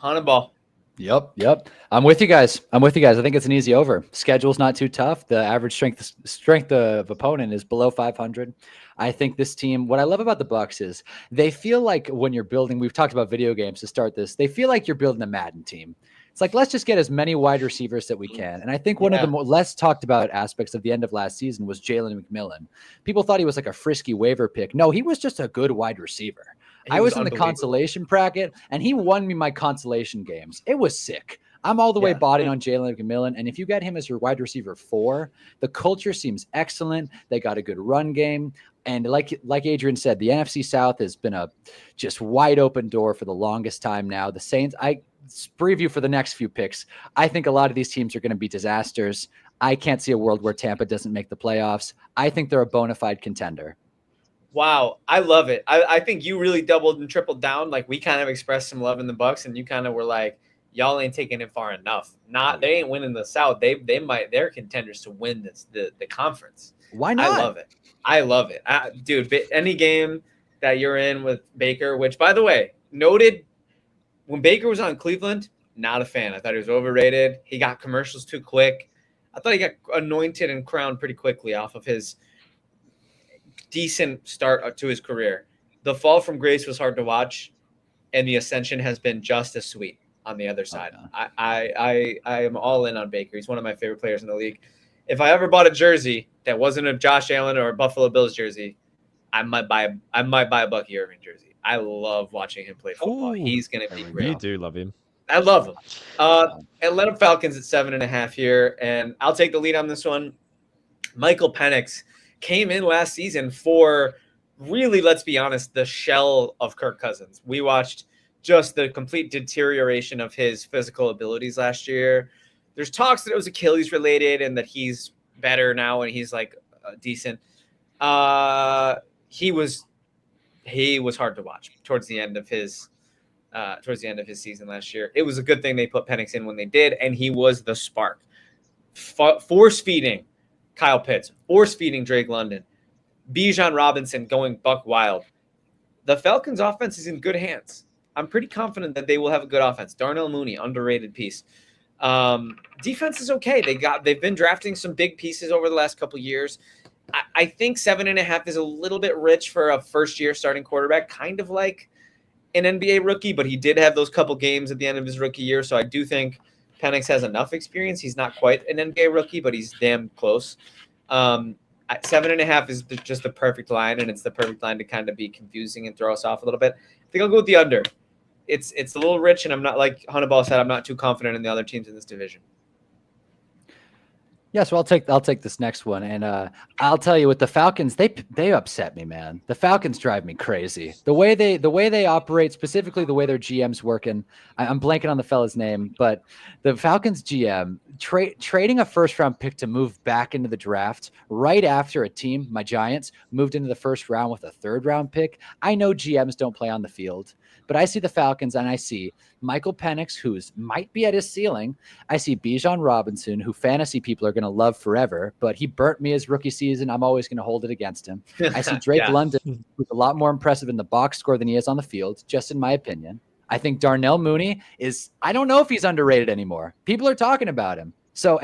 Hunnaball. Yep. I'm with you guys. I think it's an easy over. Schedule's not too tough. The average strength of opponent is below 500. I think this team, what I love about the Bucs is they feel like when you're building, we've talked about video games to start this, they feel like you're building a Madden team. It's like, let's just get as many wide receivers that we can. And I think one of the less talked about aspects of the end of last season was Jalen McMillan. People thought he was like a frisky waiver pick. No, he was just a good wide receiver. I was in the consolation bracket, and he won me my consolation games. It was sick. I'm all the way bought in on Jalen McMillan, and if you get him as your wide receiver 4, the culture seems excellent. They got a good run game, and like Adrian said, the NFC South has been a just wide open door for the longest time now. The Saints, I preview for the next few picks. I think a lot of these teams are going to be disasters. I can't see a world where Tampa doesn't make the playoffs. I think they're a bona fide contender. Wow, I love it. I think you really doubled and tripled down. Like, we kind of expressed some love in the Bucs, and you kind of were like, y'all ain't taking it far enough. They ain't winning the South. They're contenders to win the conference. Why not? I love it. Dude, any game that you're in with Baker, which, by the way, noted when Baker was on Cleveland, not a fan. I thought he was overrated. He got commercials too quick. I thought he got anointed and crowned pretty quickly off of his decent start to his career. The fall from grace was hard to watch, and the ascension has been just as sweet on the other side. I am all in on Baker. He's one of my favorite players in the league. If I ever bought a jersey that wasn't a Josh Allen or a Buffalo Bills jersey, I might buy a Bucky Irving jersey. I love watching him play football. He's going to be great. You do love him. I love him. Atlanta Falcons at 7.5 here, and I'll take the lead on this one. Michael Penix came in last season for really, let's be honest, the shell of Kirk Cousins. We watched just the complete deterioration of his physical abilities last year. There's talks that it was Achilles related and that he's better now and he's like decent. He was hard to watch towards the end of his season last year. It was a good thing they put Penix in when they did, and he was the spark. Force feeding Kyle Pitts, force feeding Drake London, Bijan Robinson going buck wild. The Falcons' offense is in good hands. I'm pretty confident that they will have a good offense. Darnell Mooney, underrated piece. Defense is okay. They've been drafting some big pieces over the last couple of years. I think 7.5 is a little bit rich for a first-year starting quarterback, kind of like an NBA rookie, but he did have those couple games at the end of his rookie year, so I do think Penix has enough experience. He's not quite an NBA rookie, but he's damn close. 7.5 is just the perfect line, and it's the perfect line to kind of be confusing and throw us off a little bit. I think I'll go with the under. It's a little rich, and I'm not, like Hunnaball said, I'm not too confident in the other teams in this division. Yeah, so I'll take this next one, and I'll tell you, with the Falcons, they upset me, man. The Falcons drive me crazy. The way they operate, specifically the way their GM's working. I'm blanking on the fella's name, but the Falcons GM trading a first round pick to move back into the draft right after a team, my Giants, moved into the first round with a third round pick. I know GMs don't play on the field, but I see the Falcons and I see Michael Penix, who's might be at his ceiling. I see Bijan Robinson, who fantasy people are going to love forever, but he burnt me his rookie season. I'm always going to hold it against him. I see Drake London, who's a lot more impressive in the box score than he is on the field, just in my opinion. I think Darnell Mooney I don't know if he's underrated anymore. People are talking about him. So,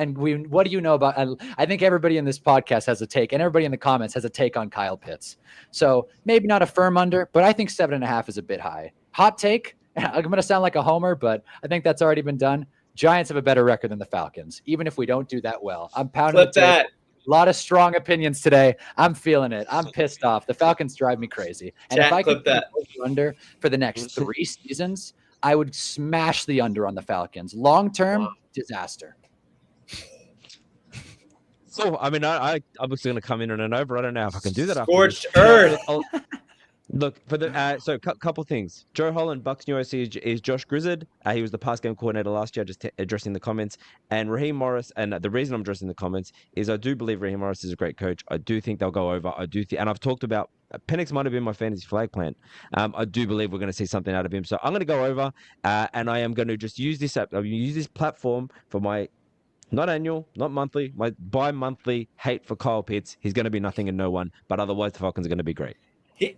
what do you know about, I think everybody in this podcast has a take, and everybody in the comments has a take on Kyle Pitts. So maybe not a firm under, but I think 7.5 is a bit high. Hot take. I'm going to sound like a homer, but I think that's already been done. Giants have a better record than the Falcons, even if we don't do that well. I'm pounding the tape. A lot of strong opinions today. I'm feeling it. I'm pissed off. The Falcons drive me crazy. And if I could put under for the next 3 seasons, I would smash the under on the Falcons. Long-term, disaster. So, I mean, I'm obviously going to come in on an over. I don't know if I can do that. Scorched earth. Look, for the so couple things. Joe Holland, Bucks new OC is Josh Grizzard. He was the pass game coordinator last year, just addressing the comments. And Raheem Morris, and the reason I'm addressing the comments is I do believe Raheem Morris is a great coach. I do think they'll go over. And I've talked about Penix might have been my fantasy flag plan. I do believe we're going to see something out of him. So I'm going to go over, and I am going to just use this app. I'll use this platform for my not annual, not monthly, my bi-monthly hate for Kyle Pitts. He's going to be nothing and no one, but otherwise the Falcons are going to be great.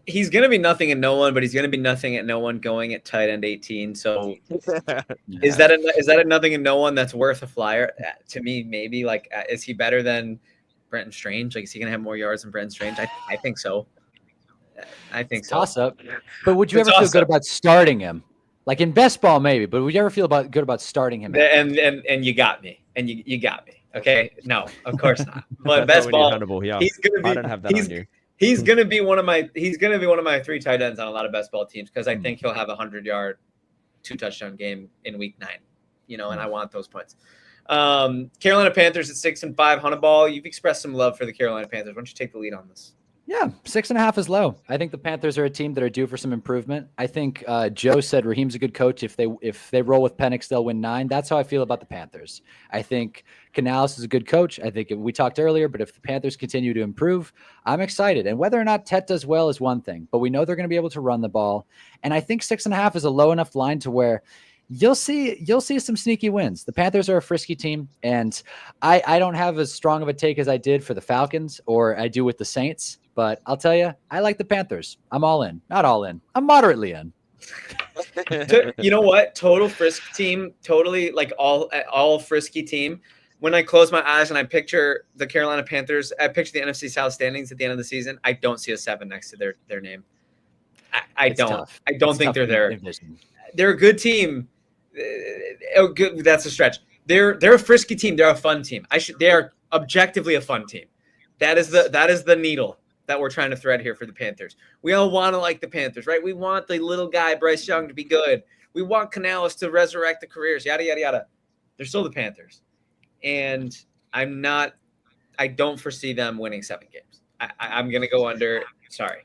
He's going to be nothing and no one, but he's going to be nothing at no one going at tight end 18. So is that a nothing and no one that's worth a flyer? To me, maybe. Like, is he better than Brenton Strange? Like, is he going to have more yards than Brenton Strange? I think so. I think so. Toss up. But would you ever feel good about starting him? Like in best ball, maybe. But would you ever feel good about starting him? And you got me. And you got me. Okay. No, of course not. But best ball, he's going to be. I don't have that on you. He's gonna be one of my 3 tight ends on a lot of best ball teams because I think he'll have a 100-yard, 2-touchdown game in week 9. And I want those points. Carolina Panthers at 6-5. Hunnaball, you've expressed some love for the Carolina Panthers. Why don't you take the lead on this? Yeah, 6.5 is low. I think the Panthers are a team that are due for some improvement. I think Joe said Raheem's a good coach. If they roll with Penix, they'll win 9. That's how I feel about the Panthers. I think Canales is a good coach. I think we talked earlier, but if the Panthers continue to improve, I'm excited. And whether or not Tet does well is one thing, but we know they're going to be able to run the ball. And I think 6.5 is a low enough line to where you'll see some sneaky wins. The Panthers are a frisky team, and I don't have as strong of a take as I did for the Falcons or I do with the Saints. But I'll tell you, I like the Panthers. I'm all in. Not all in. I'm moderately in. You know what? Total frisk team. Totally like all frisky team. When I close my eyes and I picture the Carolina Panthers, I picture the NFC South standings at the end of the season. I don't see a 7 next to their name. I don't. Tough. I don't think they're there. They're a good team. Good. That's a stretch. They're a frisky team. They're a fun team. They are objectively a fun team. That is the needle that we're trying to thread here for the Panthers. We all want to like the Panthers, right? We want the little guy, Bryce Young, to be good. We want Canales to resurrect the careers, yada, yada, yada. They're still the Panthers. And I don't foresee them winning 7 games. I'm going to go under. Sorry.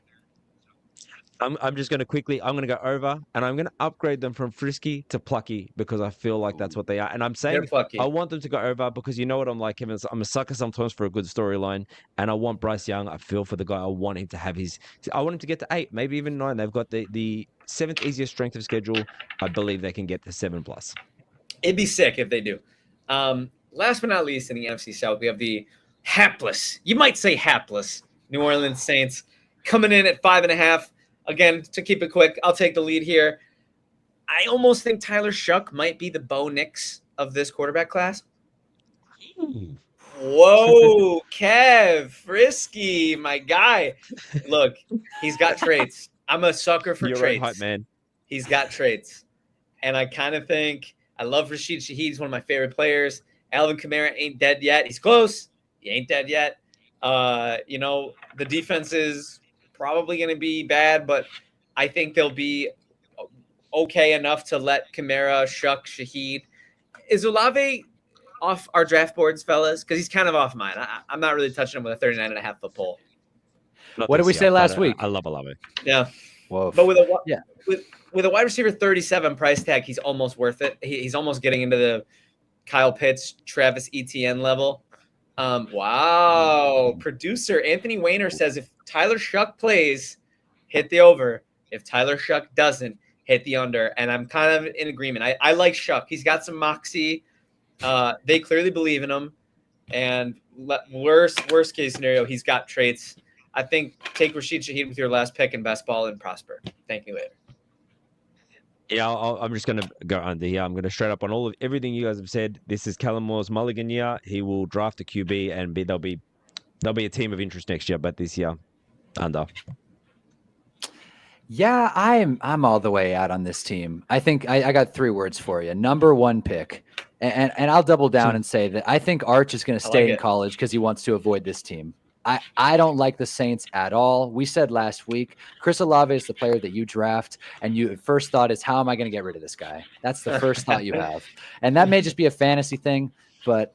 I'm just going to I'm going to go over, and I'm going to upgrade them from frisky to plucky because I feel like that's what they are. And I'm saying I want them to go over because you know what I'm like, Kevin. I'm a sucker sometimes for a good storyline, and I want Bryce Young. I feel for the guy. I want him to have I want him to get to 8, maybe even 9. They've got the 7th easiest strength of schedule. I believe they can get to 7+. It'd be sick if they do. Last but not least, in the NFC South, we have the hapless, you might say hapless, New Orleans Saints coming in at 5.5. Again, to keep it quick, I'll take the lead here. I almost think Tyler Shuck might be the Bo Nix of this quarterback class. Whoa, Kev, frisky, my guy. Look, he's got traits. I'm a sucker for traits. Right, man. He's got traits. And I kind of think I love Rashid Shaheed. He's one of my favorite players. Alvin Kamara ain't dead yet. He's close. He ain't dead yet. The defense is probably going to be bad, but I think they'll be okay enough to let Kamara, Shuck, Shaheed. Is Olave off our draft boards, fellas? Because he's kind of off mine. I'm not really touching him with a 39.5-foot pole. What did we say last week? I love it. Yeah. Whoa. But with a wide receiver 37 price tag, he's almost worth it. He's almost getting into the Kyle Pitts, Travis Etienne level. Wow. Producer Anthony Wayner says if Tyler Shuck plays, hit the over. If Tyler Shuck doesn't, hit the under. And I'm kind of in agreement. I like Shuck. He's got some moxie. They clearly believe in him. And worst case scenario, he's got traits. I think take Rashid Shaheed with your last pick and best ball and prosper. Thank you later. Yeah, I'm just going to go under here. I'm going to straight up on everything you guys have said. This is Kellen Moore's mulligan year. He will draft a QB and there'll be a team of interest next year, but this year, under. Yeah, I'm all the way out on this team. I think I got 3 words for you. Number 1 pick. And I'll double down and say that I think Arch is going to stay in college because he wants to avoid this team. I don't like the Saints at all. We said last week, Chris Olave is the player that you draft, and your first thought is, how am I going to get rid of this guy? That's the first thought you have. And that may just be a fantasy thing, but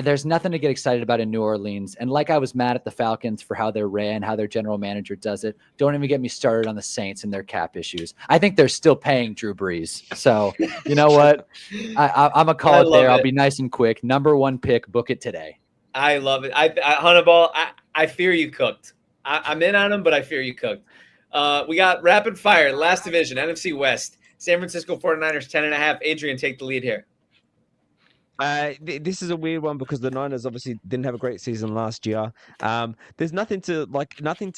there's nothing to get excited about in New Orleans. And like I was mad at the Falcons for how they're ran, how their general manager does it, don't even get me started on the Saints and their cap issues. I think they're still paying Drew Brees. So you know what? I'm going to call it there. I'll be nice and quick. Number 1 pick, book it today. I love it. Hunnaball, I fear you cooked. I'm in on him, but I fear you cooked. We got rapid fire, last division, NFC West. San Francisco 49ers, 10.5. Adrian, take the lead here. This is a weird one because the Niners obviously didn't have a great season last year. There's nothing to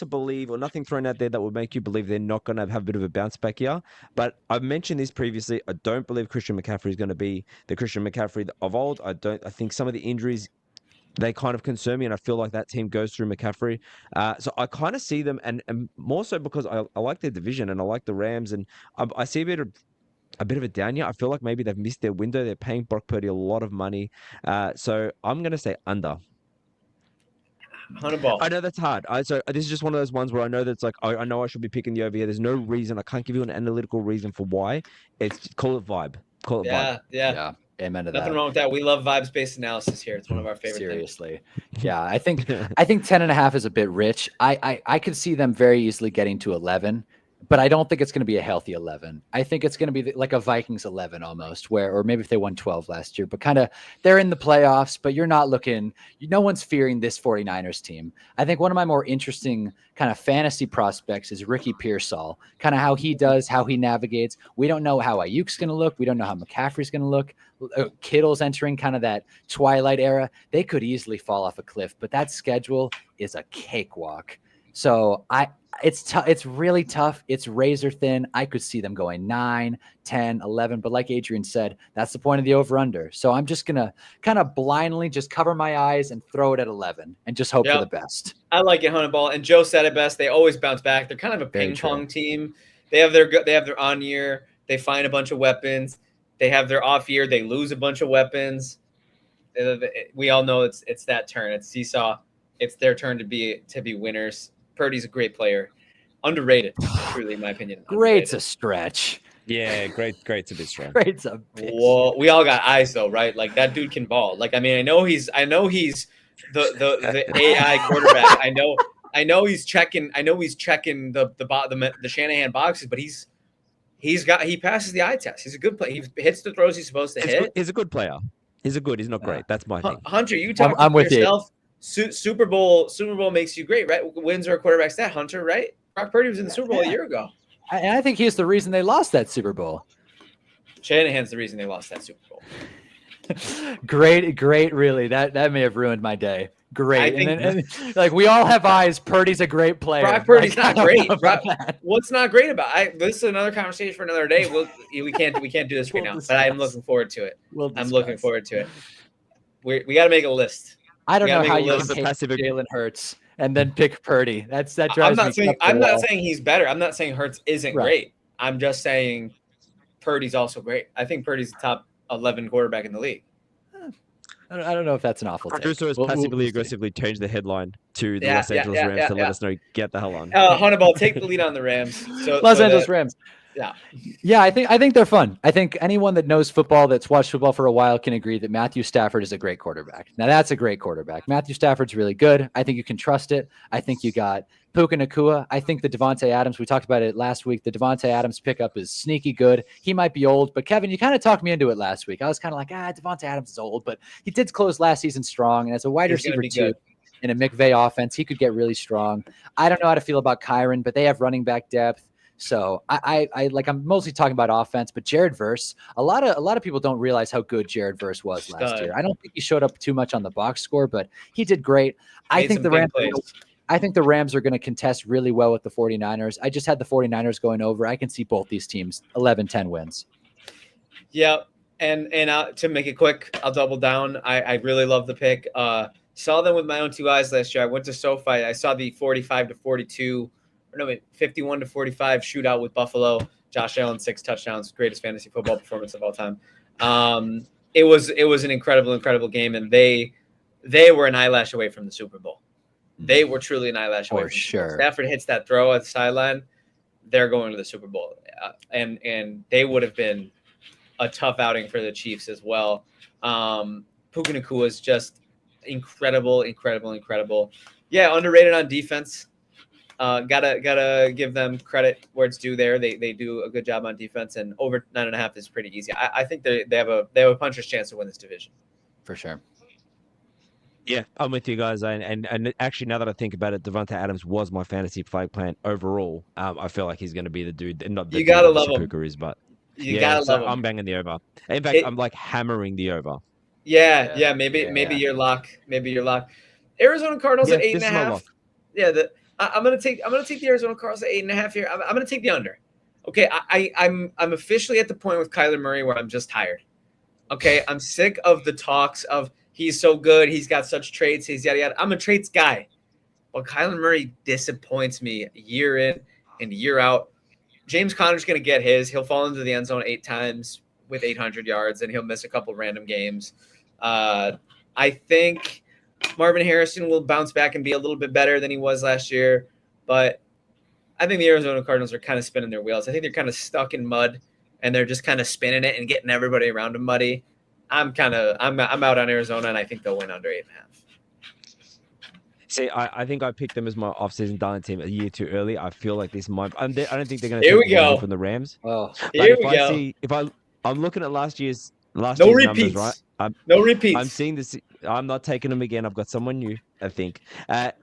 believe or nothing thrown out there that would make you believe they're not going to have a bit of a bounce back here. But I've mentioned this previously. I don't believe Christian McCaffrey is going to be the Christian McCaffrey of old. I think some of the injuries, they kind of concern me, and I feel like that team goes through McCaffrey. So I kind of see them, and more so because I like their division and I like the Rams, and I see a bit of a down year. I feel like maybe they've missed their window. They're paying Brock Purdy a lot of money. So I'm going to say under. Hunnaball. I know that's hard. So this is just one of those ones where I know that's like, I know I should be picking the over here. There's no reason. I can't give you an analytical reason for why. Call it vibe. Vibe. Yeah. Amen to that. Nothing wrong with that. We love vibes-based analysis here. It's one of our favorite Seriously. Things. Yeah, I think 10.5 is a bit rich. I could see them very easily getting to 11, but I don't think it's going to be a healthy 11. I think it's going to be like a Vikings 11 almost, or maybe if they won 12 last year, but kind of they're in the playoffs, but you're not looking, no one's fearing this 49ers team. I think one of my more interesting kind of fantasy prospects is Ricky Pearsall, kind of how he does, how he navigates. We don't know how Ayuk's going to look. We don't know how McCaffrey's going to look. Kittle's entering kind of that twilight era. They could easily fall off a cliff, but that schedule is a cakewalk. So it's really tough. It's razor thin. I could see them going 9, 10, 11, but like Adrian said, that's the point of the over-under. So I'm just going to kind of blindly just cover my eyes and throw it at 11 and just hope for the best. I like it, Hunnaball. And Joe said it best. They always bounce back. They're kind of a ping-pong team. They have their on year. They find a bunch of weapons. They have their off year. They lose a bunch of weapons. We all know it's that turn. It's seesaw. It's their turn to be winners. Purdy's a great player. Underrated, truly, in my opinion. Great's a stretch. Yeah, great's a bit strong. Great's a bit. Well, we all got eyes though, right? Like that dude can ball. Like I mean, I know he's the AI quarterback. I know he's checking. I know he's checking the Shanahan boxes, but he passes the eye test. He's a good player. He hits the throws he's supposed to hit. He's a good player. He's not great. That's my thing. Hunter, you talk I'm with yourself. Super Bowl makes you great, right? Wins are a quarterback stat, Hunter, right? Brock Purdy was in the Super Bowl a year ago. I think he's the reason they lost that Super Bowl. Shanahan's the reason they lost that Super Bowl. Great, really. That may have ruined my day. Great. And like we all have eyes. Purdy's a great player. Brock Purdy's not great. What's not great about it? This is another conversation for another day. We can't do this right now. But I'm looking forward to it. I'm looking forward to it. We got to make a list. I don't know how you can take Jalen Hurts and then pick Purdy. That drives me. I'm not saying he's better. I'm not saying Hurts isn't great. I'm just saying Purdy's also great. I think Purdy's the top 11 quarterback in the league. I don't know if that's an awful take. Producer has passively aggressively changed the headline to the Los Angeles Rams to let us know, get the hell on. Hunnaball, take the lead on the Rams. So Los Angeles Rams. Yeah, I think they're fun. I think anyone that knows football, that's watched football for a while, can agree that Matthew Stafford is a great quarterback. Now, that's a great quarterback. Matthew Stafford's really good. I think you can trust it. I think you got Puka Nacua. I think the Devontae Adams, we talked about it last week, the Devontae Adams pickup is sneaky good. He might be old, but Kevin, you kind of talked me into it last week. I was kind of like, Devontae Adams is old, but he did close last season strong. And as a wide receiver too, in a McVay offense, he could get really strong. I don't know how to feel about Kyron, but they have running back depth. So I'm mostly talking about offense, but Jared Verse, a lot of people don't realize how good Jared Verse was last year. I don't think he showed up too much on the box score, but he did great. I think the Rams are going to contest really well with the 49ers. I just had the 49ers going over. I can see both these teams 11-10 wins. Yeah. And to make it quick, I'll double down. I really love the pick. Saw them with my own two eyes last year. I went to SoFi. I saw the 51-45 shootout with Buffalo. Josh Allen, 6 touchdowns, greatest fantasy football performance of all time. It was an incredible game, and they were an eyelash away from the Super Bowl. They were truly an eyelash away. For sure. Stafford hits that throw at the sideline, they're going to the Super Bowl, and they would have been a tough outing for the Chiefs as well. Puka Nacua is just incredible. Yeah, underrated on defense. Gotta give them credit where it's due there. They do a good job on defense, and over 9.5 is pretty easy. I think they have a puncher's chance to win this division. For sure. Yeah, I'm with you guys. And actually, now that I think about it, Devontae Adams was my fantasy flag plan overall. I feel like he's going to be the dude. Not the you gotta love him. Is, but you gotta love him. I'm banging the over. In fact, I'm like hammering the over. Yeah. Maybe your lock. Arizona Cardinals at 8.5. Yeah, I'm gonna take the Arizona Cardinals at 8.5 here. I'm gonna take the under. Okay, I'm officially at the point with Kyler Murray where I'm just tired. Okay, I'm sick of the talks of he's so good, he's got such traits, he's yada yada. I'm a traits guy, but Kyler Murray disappoints me year in and year out. James Conner's gonna get his. He'll fall into the end zone 8 times with 800 yards, and he'll miss a couple random games. I think Marvin Harrison will bounce back and be a little bit better than he was last year, but I think the Arizona Cardinals are kind of spinning their wheels. I think they're kind of stuck in mud, and they're just kind of spinning it and getting everybody around them muddy. I'm out on Arizona, and I think they'll win under 8.5. See, I think I picked them as my off-season darling team a year too early. I feel like this might. I don't think they're going to take the from the Rams. Oh, here we go. I'm looking at last year's repeats. Numbers, right? No repeats. I'm seeing this. I'm not taking them again. I've got someone new, I think.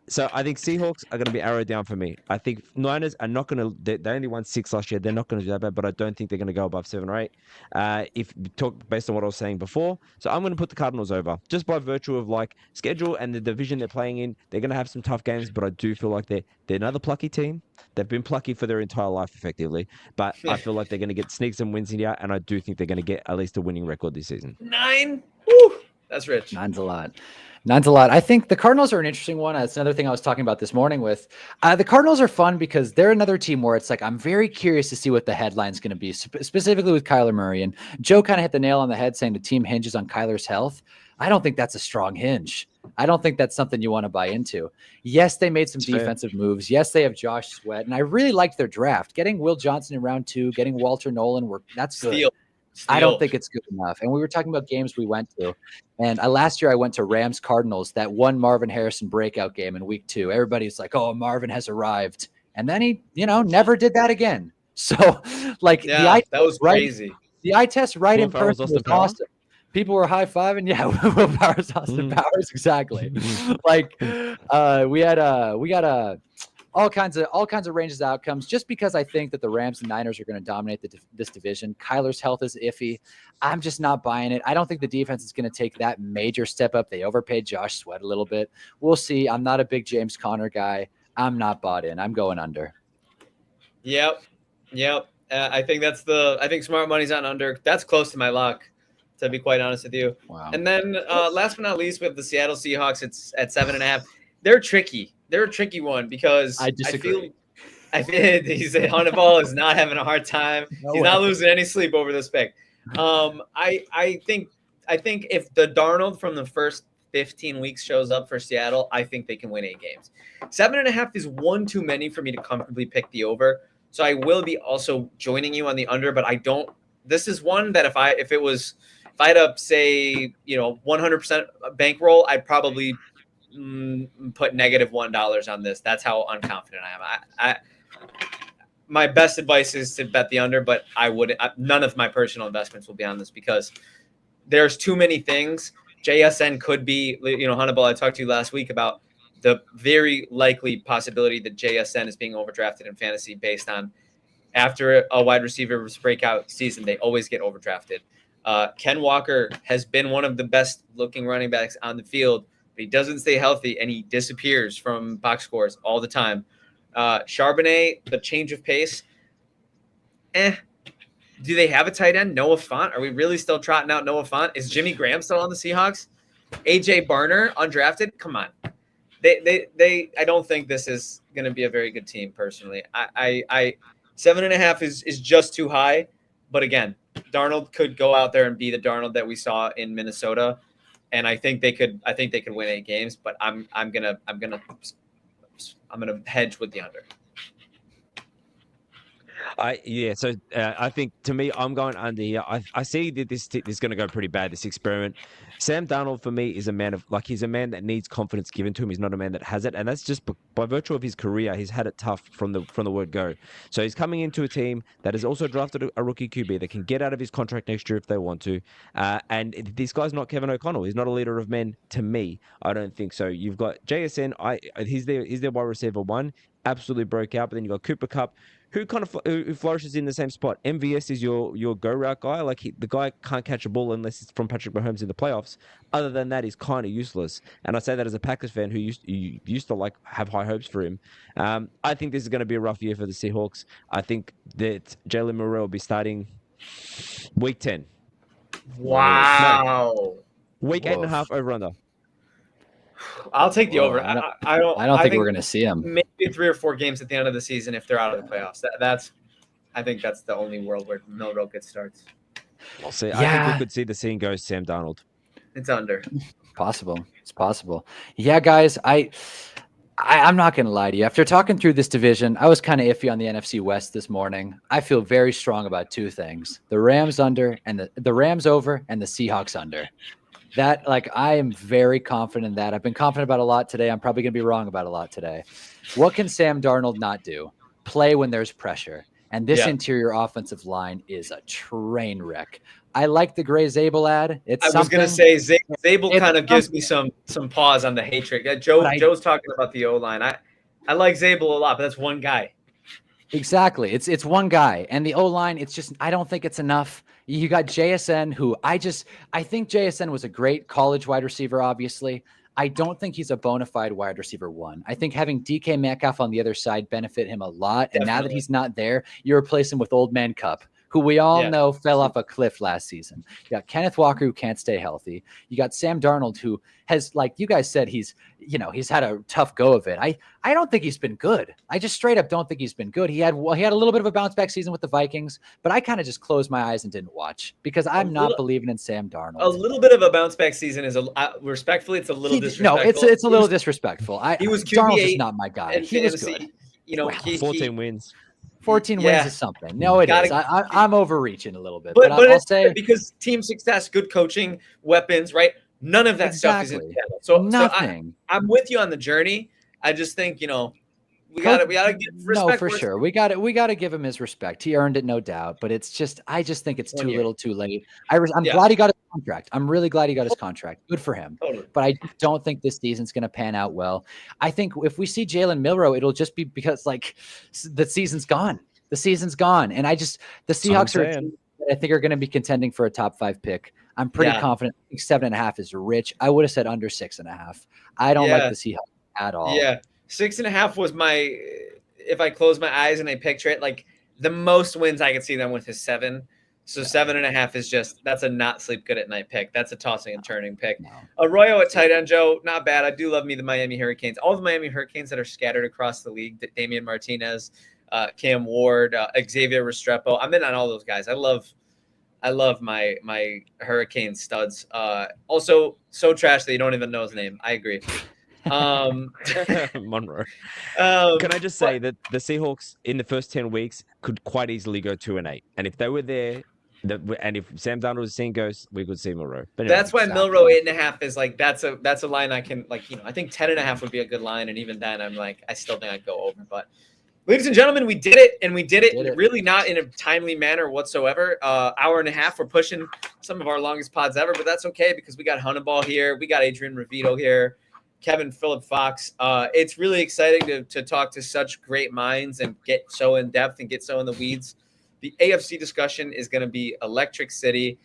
So I think Seahawks are going to be arrowed down for me. I think Niners are not going to. They only won 6 last year. They're not going to do that bad, but I don't think they're going to go above 7 or 8. If you talk based on what I was saying before, so I'm going to put the Cardinals over just by virtue of like schedule and the division they're playing in. They're going to have some tough games, but I do feel like they're another plucky team. They've been plucky for their entire life, effectively, but I feel like they're going to get sneaks and wins in here, and I do think they're going to get at least a winning record this season. 9. Woo! That's rich. 9's a lot. 9's a lot. I think the Cardinals are an interesting one. That's another thing I was talking about this morning with. The Cardinals are fun because they're another team where it's like, I'm very curious to see what the headline's going to be, specifically with Kyler Murray. And Joe kind of hit the nail on the head saying the team hinges on Kyler's health. I don't think that's a strong hinge. I don't think that's something you want to buy into. Yes, they made some defensive moves. Yes, they have Josh Sweat. And I really liked their draft. Getting Will Johnson in round 2, getting Walter Nolan, that's good. Steal. I don't think it's good enough. And we were talking about games we went to. And last year I went to Rams Cardinals, that one Marvin Harrison breakout game in week 2. Everybody's like, oh, Marvin has arrived. And then he, never did that again. So that was crazy. The eye test in person was awesome. People were high-fiving. Yeah, Will Powers, Austin Powers, exactly. We got all kinds of ranges of outcomes just because I think that the Rams and Niners are going to dominate this division. Kyler's health is iffy. I'm just not buying it. I don't think the defense is going to take that major step up. They overpaid Josh Sweat a little bit. We'll see. I'm not a big James Conner guy. I'm not bought in. I'm going under. Yep. I think smart money's on under. That's close to my lock, to be quite honest with you. Wow. And then last but not least, we have the Seattle Seahawks. It's at 7.5. They're tricky. They're a tricky one because I disagree. I feel Hunnaball is not having a hard time. He's not losing any sleep over this pick. I think if the Darnold from the first 15 weeks shows up for Seattle, I think they can win 8 games. 7.5 is one too many for me to comfortably pick the over. So I will be also joining you on the under, but I don't. This is one that if I had to say 100% bankroll, I'd probably put -$1 on this. That's how unconfident I am. My best advice is to bet the under, but I wouldn't. None of my personal investments will be on this because there's too many things. JSN could be, Hunnaball, I talked to you last week about the very likely possibility that JSN is being overdrafted in fantasy based on after a wide receiver's breakout season, they always get overdrafted. Ken Walker has been one of the best looking running backs on the field, but he doesn't stay healthy and he disappears from box scores all the time. Charbonnet, the change of pace. Do they have a tight end? Noah Fant? Are we really still trotting out Noah Fant? Is Jimmy Graham still on the Seahawks? AJ Barner, undrafted? Come on. I don't think this is going to be a very good team, personally. 7.5 is just too high. But again, Darnold could go out there and be the Darnold that we saw in Minnesota. And I think they could win 8 games, but I'm gonna hedge with the under. So I think, to me, I'm going under here. I see that this is going to go pretty bad, this experiment. Sam Darnold, for me, is a man he's a man that needs confidence given to him. He's not a man that has it. And that's just by virtue of his career. He's had it tough from the word go. So he's coming into a team that has also drafted a rookie QB that can get out of his contract next year if they want to. And this guy's not Kevin O'Connell. He's not a leader of men, to me. I don't think so. You've got JSN. He's their wide receiver 1. Absolutely broke out. But then you've got Cooper Kupp, who flourishes in the same spot. MVS is your go route guy. The guy can't catch a ball unless it's from Patrick Mahomes in the playoffs. Other than that, he's kind of useless. And I say that as a Packers fan who used to have high hopes for him. I think this is going to be a rough year for the Seahawks. I think that Jalen Milroe will be starting week 10. Wow. No, week 8.5 over under. I'll take the over. I don't think we're going to see him. Maybe 3 or 4 games at the end of the season if they're out of the playoffs. I think that's the only world where Milroe gets starts. We'll see. Yeah. I think we could see the scene go Sam Darnold. It's under. Possible. It's possible. Yeah, guys, I'm not going to lie to you. After talking through this division, I was kind of iffy on the NFC West this morning. I feel very strong about 2 things: the Rams under and the Rams over and the Seahawks under. That, I am very confident in that. I've been confident about a lot today. I'm probably going to be wrong about a lot today. What can Sam Darnold not do? Play when there's pressure. And this interior offensive line is a train wreck. I like the Gray Zabel ad. I was going to say Zabel kind of gives me some pause on the hatred. Joe's talking about the O-line. I like Zabel a lot, but that's one guy. Exactly. It's one guy. And the O-line, it's just, I don't think it's enough. You got JSN, who I think JSN was a great college wide receiver, obviously. I don't think he's a bona fide wide receiver 1. I think having DK Metcalf on the other side benefit him a lot. And now that he's not there, you replace him with Old Man Cup, who we all know fell off a cliff last season. You got Kenneth Walker, who can't stay healthy. You got Sam Darnold, who has, like you guys said, he's had a tough go of it. I don't think he's been good. I just straight up don't think he's been good. He had a little bit of a bounce back season with the Vikings, but I kind of just closed my eyes and didn't watch because I'm not believing in Sam Darnold. A little bit of a bounce back season is respectfully, it's a little disrespectful. No, it's a little disrespectful. He was Darnold's just not my guy. He was good. 14 wins. 14 wins is something. No, it is. I'm overreaching a little bit. But I'll say, because team success, good coaching, weapons, right? None of that stuff is in Seattle. So nothing. I'm with you on the journey. I just think, we gotta give respect. No, for sure. We gotta give him his respect. He earned it, no doubt. But I just think it's too little, too late. I'm glad he got his contract. I'm really glad he got his contract. Good for him. Totally. But I don't think this season's gonna pan out well. I think if we see Jalen Milroe, it'll just be because the season's gone. The season's gone, and the Seahawks I think are going to be contending for a top 5 pick. I'm pretty confident. I think 7.5 is rich. I would have said under 6.5. I don't like the Seahawks at all. Yeah, 6.5 was if I close my eyes and I picture it, the most wins I could see them with is 7. So 7.5 is that's a not sleep good at night pick. That's a tossing and turning pick. No. Arroyo at tight end, Joe, not bad. I do love me the Miami Hurricanes. All the Miami Hurricanes that are scattered across the league. Damian Martinez, Cam Ward, Xavier Restrepo. I'm in on all those guys. I love my Hurricane studs. Also, so trash that you don't even know his name. I agree. Monroe. Can I just say that the Seahawks in the first 10 weeks could quite easily go 2-8, and if they were there, and if Sam Darnold was seeing ghosts, we could see Monroe. But that's why Milroe 8.5 is like that's a line I can I think 10.5 would be a good line, and even then I'm like I still think I'd go over. But ladies and gentlemen, we did it, and we did it really not in a timely manner whatsoever. Hour and a half. We're pushing some of our longest pods ever, but that's okay because we got Hunnaball here, we got Adrian Revito here, Kevin Phillip Fox. It's really exciting to talk to such great minds and get so in depth and get so in the weeds. The AFC discussion is going to be Electric City.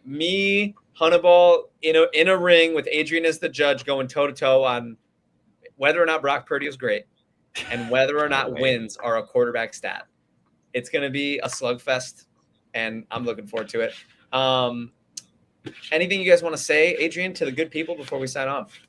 Me, Hunnaball, in a ring with Adrian as the judge, going toe-to-toe on whether or not Brock Purdy is great and whether or not wins are a quarterback stat. It's going to be a slugfest, and I'm looking forward to it. Anything you guys want to say, Adrian, to the good people before we sign off?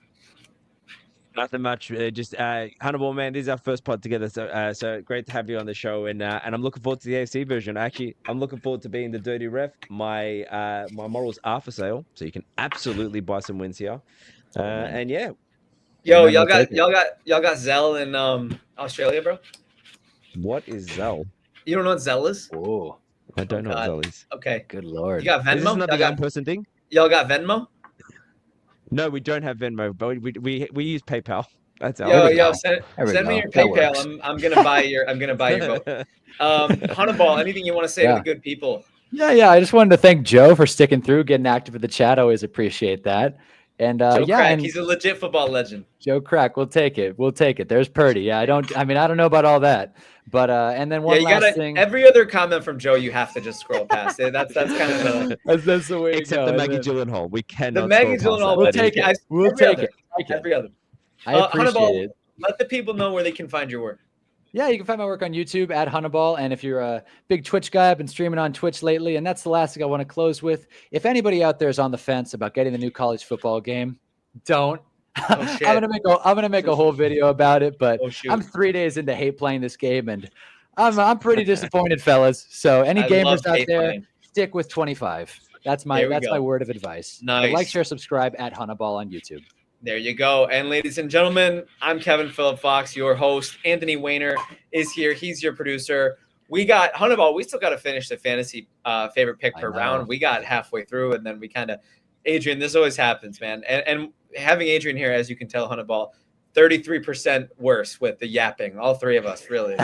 Nothing much. Just Hunnaball, man. This is our first pod together, so great to have you on the show, and I'm looking forward to the AFC version. Actually, I'm looking forward to being the dirty ref. My morals are for sale, so you can absolutely buy some wins here. And yeah, y'all got Zell in Australia, bro. What is Zell? You don't know what Zell is? Oh, I don't know what Zell is. Okay, good lord. You got Venmo? Is this another young person thing? Y'all got Venmo? No, we don't have Venmo, but we use PayPal. That's our send me your PayPal. I'm gonna buy your vote. Hunnaball, anything you want to say to the good people? Yeah. I just wanted to thank Joe for sticking through, getting active in the chat. I always appreciate that. And Joe Crack, he's a legit football legend. Joe Crack, we'll take it. There's Purdy. Yeah, I don't know about all that. But and then one last thing. Every other comment from Joe, you have to just scroll past it. That's kind of that's the way. Except the Maggie Gyllenhaal, we cannot. The Maggie Gyllenhaal, we'll take it. We'll take it. Every other. I appreciate it. Let the people know where they can find your work. Yeah, you can find my work on YouTube at Hunnaball. And if you're a big Twitch guy, I've been streaming on Twitch lately. And that's the last thing I want to close with. If anybody out there is on the fence about getting the new college football game, don't. I'm gonna make a whole video about it. But I'm 3 days into hate playing this game, and I'm pretty disappointed, fellas. So any gamers out there, stick with 25. That's my word of advice. Nice. So like, share, subscribe at Hunnaball on YouTube. There you go. And ladies and gentlemen, I'm Kevin Phillip Fox, your host. Anthony Weiner is here. He's your producer. We got Hunnaball. We still got to finish the fantasy favorite pick per round. We got halfway through, and then we kind of Adrian. This always happens, man. And having Adrian here, as you can tell, Hunnaball, 33% worse with the yapping. All three of us, really.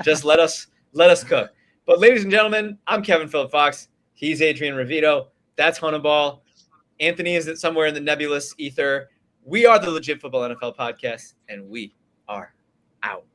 Just let us cook. But ladies and gentlemen, I'm Kevin Phillip Fox. He's Adrian Revito. That's Hunnaball. Anthony is somewhere in the nebulous ether. We are the Legit Football NFL Podcast, and we are out.